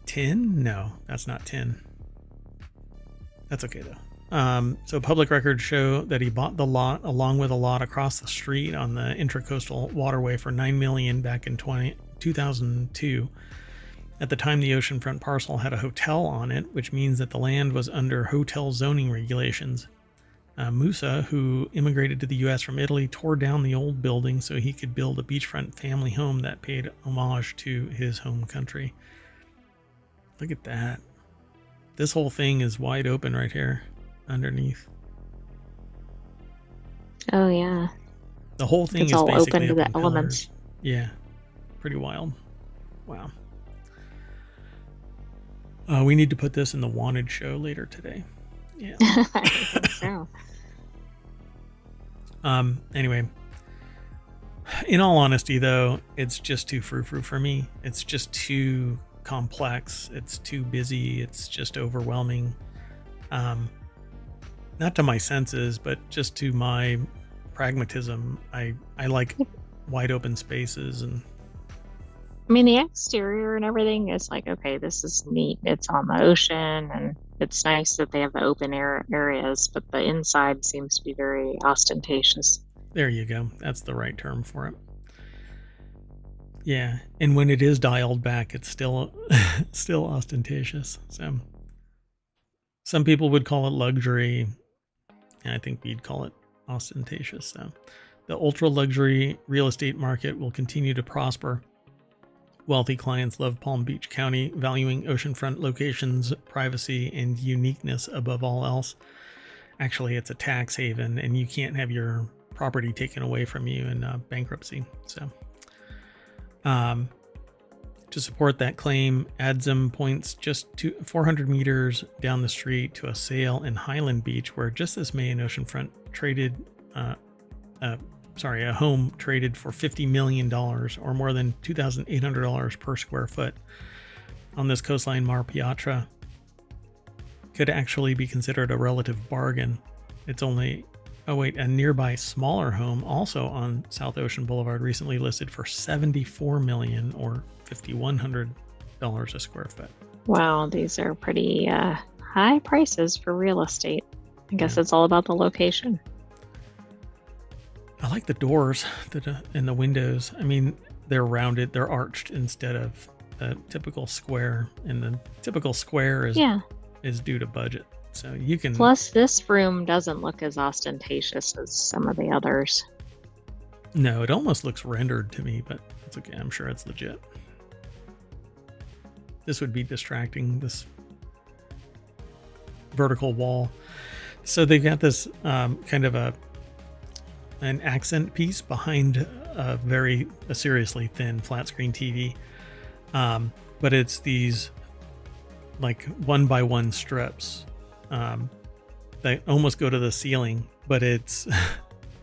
Tin? No, that's not tin. That's okay though. So public records show that he bought the lot along with a lot across the street on the Intracoastal Waterway for $9 million back in 2002. At the time, the oceanfront parcel had a hotel on it, which means that the land was under hotel zoning regulations. Musa, who immigrated to the U.S. from Italy, tore down the old building so he could build a beachfront family home that paid homage to his home country. Look at that. This whole thing is wide open right here underneath. Oh, yeah. The whole thing it's is all basically open to the pillars. elements. Yeah. Pretty wild. Wow. We need to put this in the wanted show later today. Yeah. I think so. Anyway, in all honesty, though, it's just too frou-frou for me. It's just too complex. It's too busy. It's just overwhelming. Not to my senses, but just to my pragmatism. I like wide open spaces, and I mean, the exterior and everything is like, okay, this is neat. It's on the ocean, and it's nice that they have the open air areas, but the inside seems to be very ostentatious. There you go. That's the right term for it. Yeah, and when it is dialed back, it's still ostentatious. So some people would call it luxury, and I think we'd call it ostentatious. So the ultra luxury real estate market will continue to prosper. Wealthy clients love Palm Beach County, valuing oceanfront locations, privacy, and uniqueness above all else. Actually, it's a tax haven, and you can't have your property taken away from you in bankruptcy. So, to support that claim, Adzim points just 400 meters down the street to a sale in Highland Beach, where just this May an oceanfront a home traded for $50 million, or more than $2,800 per square foot, on this coastline, Mar Piatra, could actually be considered a relative bargain. It's only, oh wait, a nearby smaller home also on South Ocean Boulevard recently listed for $74 million or $5,100 a square foot. Wow, these are pretty high prices for real estate. I guess it's all about the location. I like the doors and the windows. I mean, they're rounded, they're arched instead of a typical square, and the typical square is due to budget. So you can. Plus, this room doesn't look as ostentatious as some of the others. No, it almost looks rendered to me, but it's okay. I'm sure it's legit. This would be distracting, this vertical wall. So they've got this kind of an accent piece behind a seriously thin flat screen TV. But it's these like 1x1 strips that almost go to the ceiling, but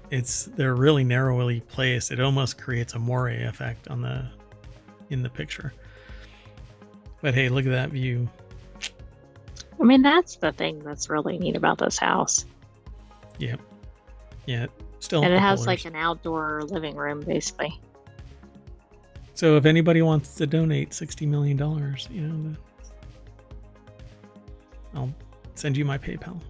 they're really narrowly placed. It almost creates a moire effect in the picture. But hey, look at that view. I mean, that's the thing that's really neat about this house. Yep. Yeah. Still. And it has like an outdoor living room, basically. So if anybody wants to donate $60 million, I'll send you my PayPal.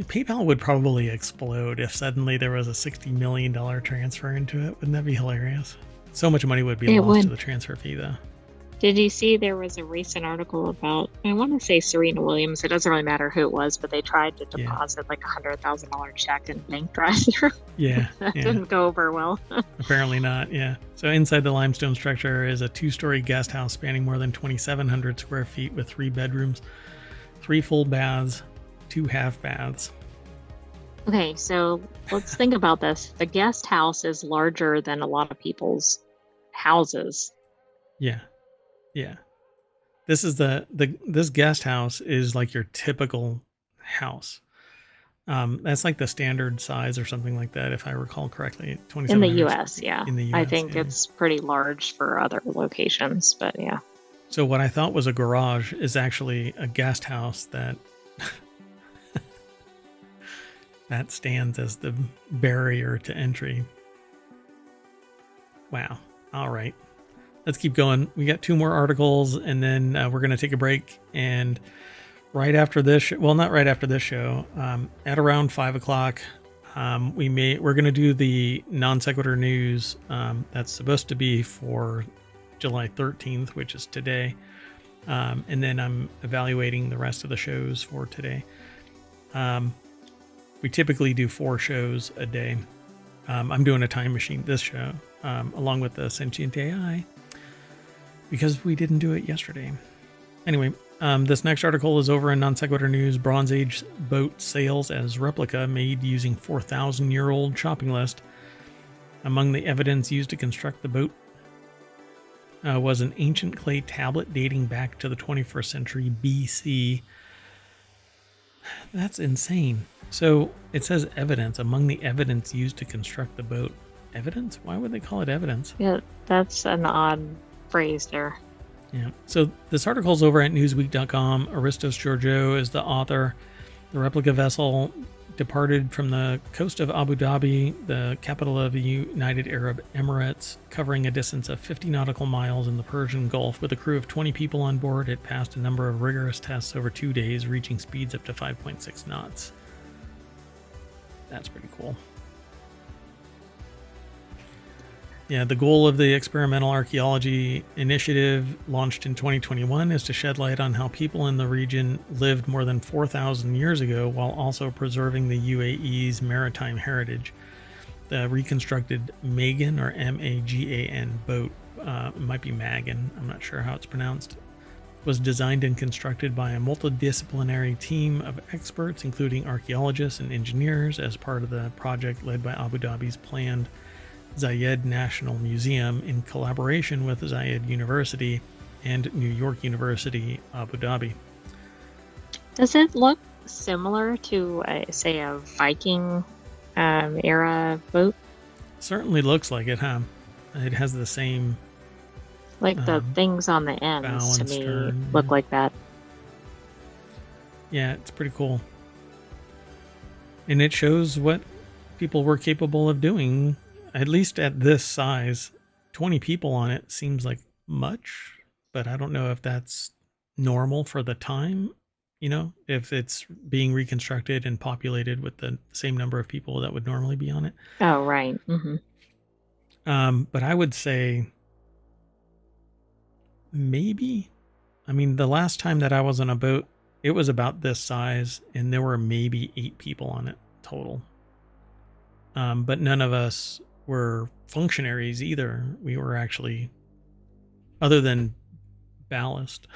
PayPal would probably explode if suddenly there was a $60 million transfer into it. Wouldn't that be hilarious? So much money would be lost to the transfer fee, though. Did you see there was a recent article about, I want to say Serena Williams, it doesn't really matter who it was, but they tried to deposit like $100,000 check in bank drive-through. Yeah. That didn't go over well. Apparently not, yeah. So inside the limestone structure is a 2-story guest house spanning more than 2,700 square feet with 3 bedrooms, 3 full baths, 2 half baths. Okay, so let's think about this. The guest house is larger than a lot of people's houses. Yeah. Yeah. This is this guest house is like your typical house. That's like the standard size or something like that, if I recall correctly. In the US, yeah. In the US, I think it's pretty large for other locations, but yeah. So what I thought was a garage is actually a guest house that that stands as the barrier to entry. Wow. All right. Let's keep going. We got 2 more articles, and then we're going to take a break. And right after this, not right after this show, at around 5 o'clock, we're going to do the non sequitur news. That's supposed to be for July 13th, which is today. And then I'm evaluating the rest of the shows for today. We typically do 4 shows a day. I'm doing a time machine this show, along with the Sentient AI, because we didn't do it yesterday. Anyway, this next article is over in Non Sequitur News. Bronze Age boat sails as replica made using 4,000-year-old shopping list. Among the evidence used to construct the boat was an ancient clay tablet dating back to the 21st century BC. That's insane. So it says evidence. Among the evidence used to construct the boat. Evidence? Why would they call it evidence? Yeah, that's an odd phrase there. Yeah. So this article's over at newsweek.com. Aristos Georgiou is the author. The replica vessel departed from the coast of Abu Dhabi, the capital of the United Arab Emirates, covering a distance of 50 nautical miles in the Persian Gulf. With a crew of 20 people on board, it passed a number of rigorous tests over 2 days, reaching speeds up to 5.6 knots. That's pretty cool. Yeah, the goal of the Experimental Archaeology Initiative, launched in 2021, is to shed light on how people in the region lived more than 4,000 years ago while also preserving the UAE's maritime heritage. The reconstructed Magan, or M-A-G-A-N, boat, it might be Magan, I'm not sure how it's pronounced, was designed and constructed by a multidisciplinary team of experts, including archaeologists and engineers, as part of the project led by Abu Dhabi's planned Zayed National Museum in collaboration with Zayed University and New York University, Abu Dhabi. Does it look similar to, say, a Viking era boat? Certainly looks like it, huh? It has the same Like the things on the bow ends to and me stern. look like that. Yeah, it's pretty cool. And it shows what people were capable of doing, at least at this size. 20 people on it seems like much, but I don't know if that's normal for the time, if it's being reconstructed and populated with the same number of people that would normally be on it. Oh, right. But I would say maybe, the last time that I was on a boat, it was about this size and there were maybe 8 people on it total. But none of us were functionaries either. We were actually, other than ballast.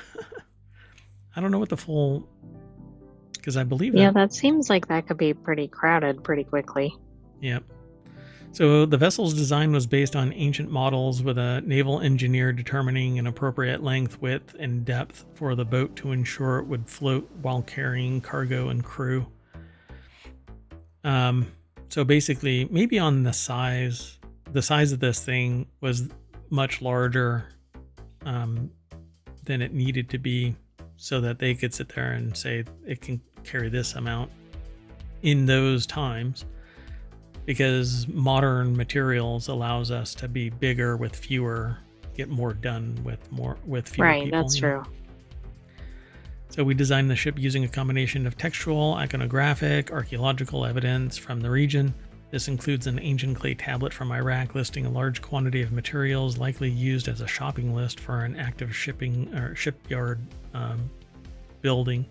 I don't know what the full, because I believe Yeah, that. that seems like that could be pretty crowded pretty quickly. Yep. So the vessel's design was based on ancient models with a naval engineer determining an appropriate length, width, and depth for the boat to ensure it would float while carrying cargo and crew. So basically, maybe on the size of this thing was much larger than it needed to be, so that they could sit there and say it can carry this amount in those times, because modern materials allows us to be bigger with fewer, get more done with fewer Right, people. that's true. So we designed the ship using a combination of textual, iconographic, archaeological evidence from the region. This includes an ancient clay tablet from Iraq listing a large quantity of materials likely used as a shopping list for an active shipyard building.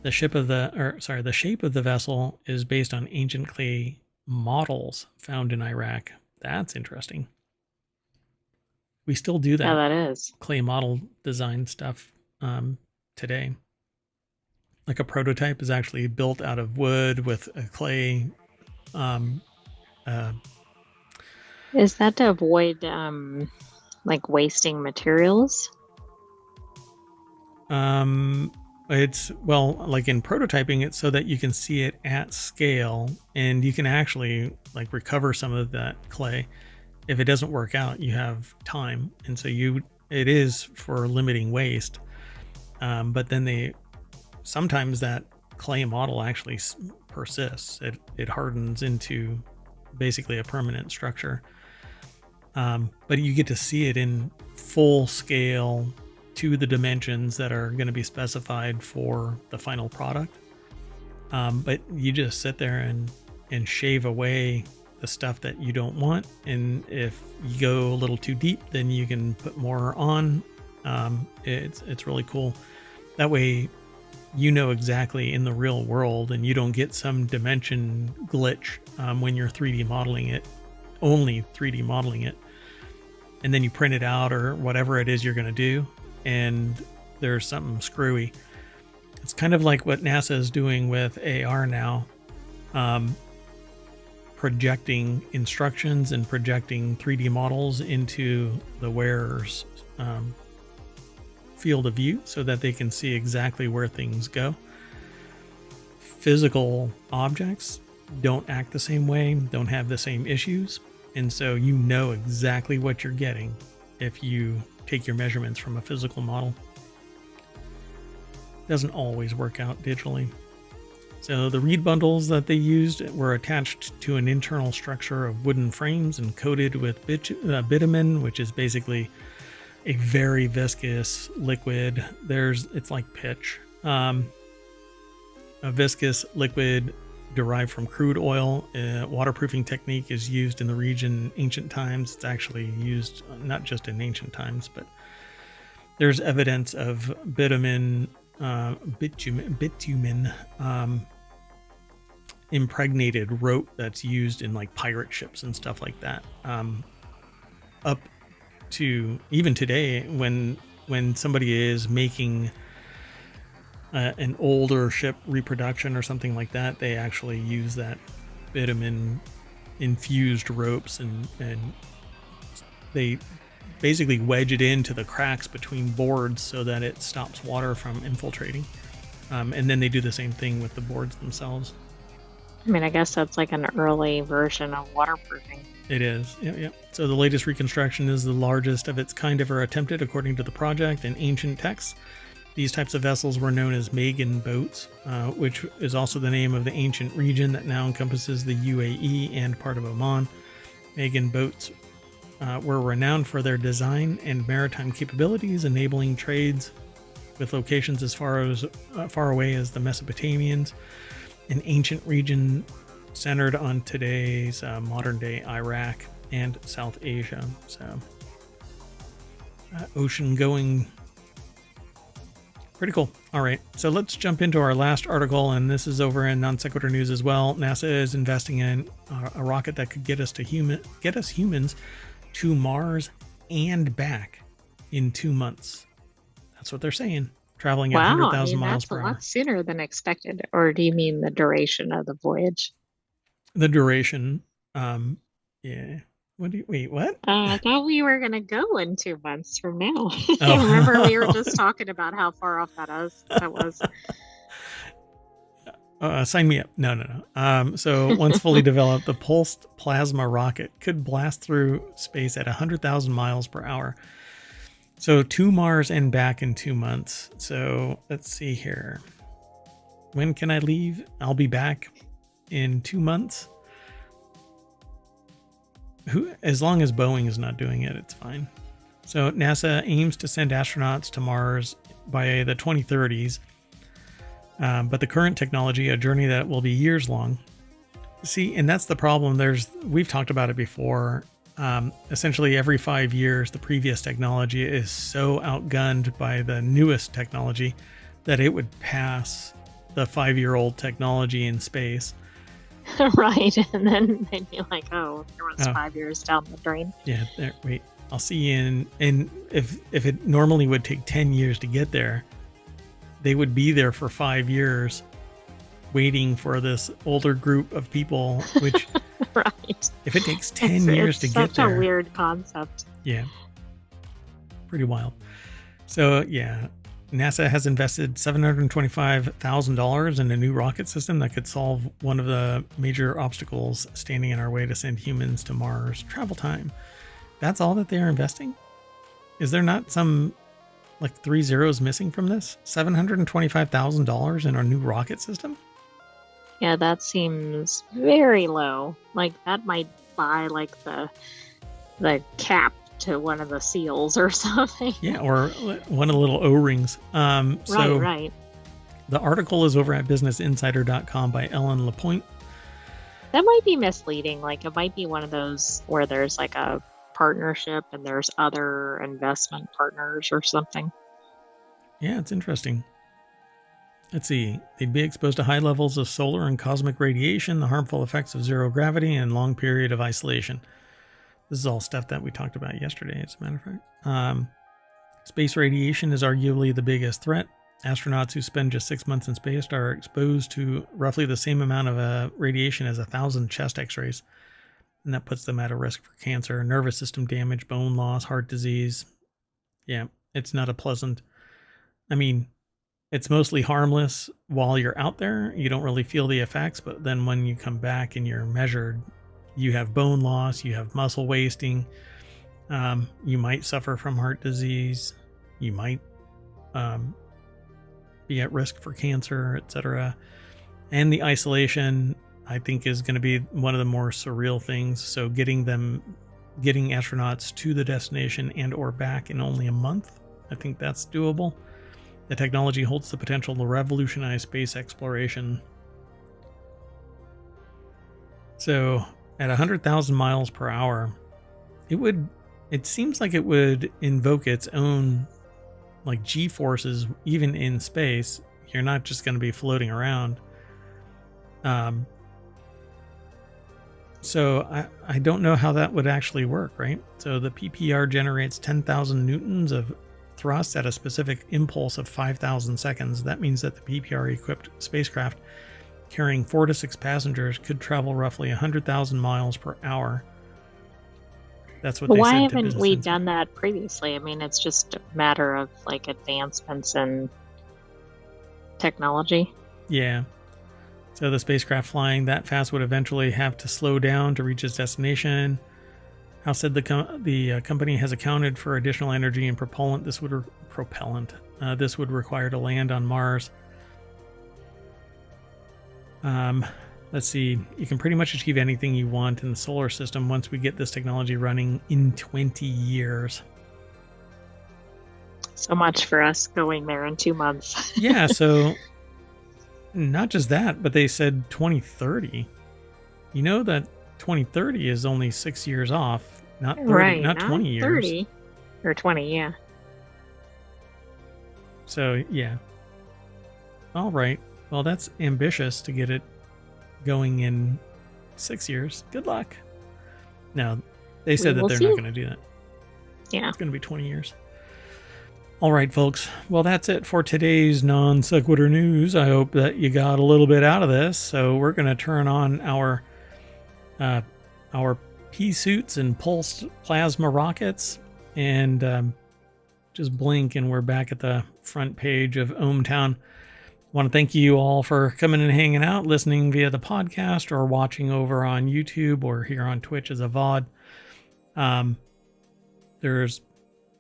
The shape of the vessel is based on ancient clay models found in Iraq. That's interesting. We still do that. Yeah, that is. Clay model design stuff today. Like a prototype is actually built out of wood with a clay. Is that to avoid like wasting materials? It's, well, like in prototyping, it's so that you can see it at scale and you can actually like recover some of that clay. If it doesn't work out, you have time, and so it is for limiting waste. But then sometimes that clay model actually persists. It hardens into basically a permanent structure. But you get to see it in full scale to the dimensions that are going to be specified for the final product. But you just sit there and shave away the stuff that you don't want. And if you go a little too deep, then you can put more on. It's really cool. That way, exactly in the real world, and you don't get some dimension glitch when you're 3D modeling it, only 3D modeling it. And then you print it out or whatever it is you're going to do, and there's something screwy. It's kind of like what NASA is doing with AR now, projecting instructions and projecting 3D models into the wearer's field of view so that they can see exactly where things go. Physical objects don't act the same way, don't have the same issues, and so exactly what you're getting if you take your measurements from a physical model. Doesn't always work out digitally. So the reed bundles that they used were attached to an internal structure of wooden frames and coated with bitumen, which is basically a very viscous liquid. It's like pitch. A viscous liquid derived from crude oil. Waterproofing technique is used in the region in ancient times. It's actually used not just in ancient times, but there's evidence of bitumen impregnated rope that's used in like pirate ships and stuff like that. Up to even today, when somebody is making an older ship reproduction or something like that, they actually use that bitumen infused ropes, and they basically wedge it into the cracks between boards so that it stops water from infiltrating. And then they do the same thing with the boards themselves. I mean, I guess that's like an early version of waterproofing. It is. Yeah, yeah. So the latest reconstruction is the largest of its kind ever attempted, according to the project. In ancient texts, these types of vessels were known as Magan boats, which is also the name of the ancient region that now encompasses the UAE and part of Oman. Magan boats were renowned for their design and maritime capabilities, enabling trades with locations as far away as the Mesopotamians, an ancient region centered on today's modern-day Iraq and South Asia. So, ocean-going, pretty cool. All right, so let's jump into our last article, and this is over in Non Sequitur News as well. NASA is investing in a rocket that could get us humans to Mars and back in 2 months. That's what they're saying. Traveling at 100,000 miles per hour. That's a lot sooner than expected. Or do you mean the duration of the voyage? The duration. Yeah. Wait, what? I thought we were going to go in 2 months from now. Oh. Remember, we were just talking about how far off that was. Sign me up. No. So once fully developed, the pulsed plasma rocket could blast through space at 100,000 miles per hour. So to Mars and back in 2 months. So let's see here. When can I leave? I'll be back in 2 months. As long as Boeing is not doing it, it's fine. So NASA aims to send astronauts to Mars by the 2030s. But the current technology, a journey that will be years long. See, and that's the problem. We've talked about it before. Essentially every 5 years, the previous technology is so outgunned by the newest technology that it would pass the 5-year-old technology in space. Right. And then they'd be like, oh, there was 5 years down the drain. Yeah. Wait, I'll see you and if it normally would take 10 years to get there, they would be there for 5 years waiting for this older group of people, which right. If it takes 10 years to get there. It's such a weird concept. Yeah. Pretty wild. So, yeah, NASA has invested $725,000 in a new rocket system that could solve one of the major obstacles standing in our way to send humans to Mars: travel time. That's all that they are investing? Is there not some, like, 3 zeros missing from this? $725,000 in our new rocket system? Yeah, that seems very low. Like, that might buy, like, the cap to one of the seals or something. Yeah, or one of the little O-rings. Right. The article is over at businessinsider.com by Ellen LaPointe. That might be misleading. Like, it might be one of those where there's, like, a partnership and there's other investment partners or something. Yeah, it's interesting. Let's see. They'd be exposed to high levels of solar and cosmic radiation, the harmful effects of zero gravity, and long period of isolation. This is all stuff that we talked about yesterday, as a matter of fact. Space radiation is arguably the biggest threat. Astronauts who spend just 6 months in space are exposed to roughly the same amount of radiation as 1,000 chest x-rays. And that puts them at a risk for cancer, nervous system damage, bone loss, heart disease. Yeah, it's not a pleasant... I mean, it's mostly harmless while you're out there. You don't really feel the effects, but then when you come back and you're measured, you have bone loss, you have muscle wasting, you might suffer from heart disease, you might be at risk for cancer, etc. And the isolation, I think, is going to be one of the more surreal things. So getting astronauts to the destination and or back in only a month, I think that's doable. The technology holds the potential to revolutionize space exploration. So at 100,000 miles per hour, it seems like it would invoke its own, like, G-forces even in space. You're not just going to be floating around. So I don't know how that would actually work, right? So the PPR generates 10,000 newtons of thrust at a specific impulse of 5,000 seconds. That means that the PPR-equipped spacecraft carrying 4 to 6 passengers could travel roughly 100,000 miles per hour. That's what they said. Why haven't we done that previously? I mean, it's just a matter of, like, advancements in technology. Yeah. So the spacecraft flying that fast would eventually have to slow down to reach its destination. House said the company has accounted for additional energy and propellant. This would require to land on Mars. Let's see. You can pretty much achieve anything you want in the solar system once we get this technology running in 20 years. So much for us going there in 2 months. Yeah, so not just that, but they said 2030. You know that 2030 is only 6 years off, not 30, Right, not 20 years. 30 or 20, yeah. So, yeah. All right. Well, that's ambitious to get it going in 6 years. Good luck. No, they said that they're not going to do that. Yeah. It's going to be 20 years. All right, folks. Well, that's it for today's non sequitur news. I hope that you got a little bit out of this. So we're going to turn on our pea suits and pulsed plasma rockets, and just blink, and we're back at the front page of ohmTown. I want to thank you all for coming and hanging out, listening via the podcast, or watching over on YouTube or here on Twitch as a VOD. There's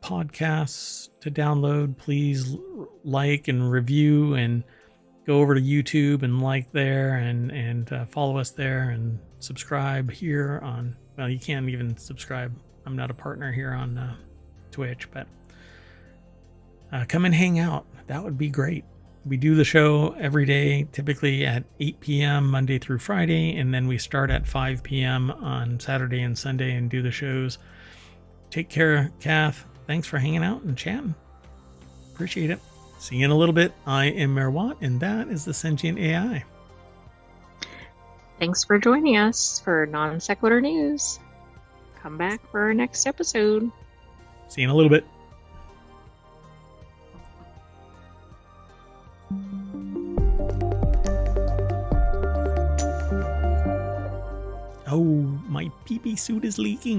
podcasts to download. Please like and review, and go over to YouTube and like there, and follow us there, and subscribe here on, well, you can't even subscribe. I'm not a partner here on Twitch, but come and hang out. That would be great. We do the show every day, typically at 8 p.m. Monday through Friday, and then we start at 5 p.m. on Saturday and Sunday and do the shows. Take care, Kath. Thanks for hanging out and chatting. Appreciate it. See you in a little bit. I am Merwat, and that is the Sentient AI. Thanks for joining us for Non Sequitur News. Come back for our next episode. See you in a little bit. Oh, my pee-pee suit is leaking.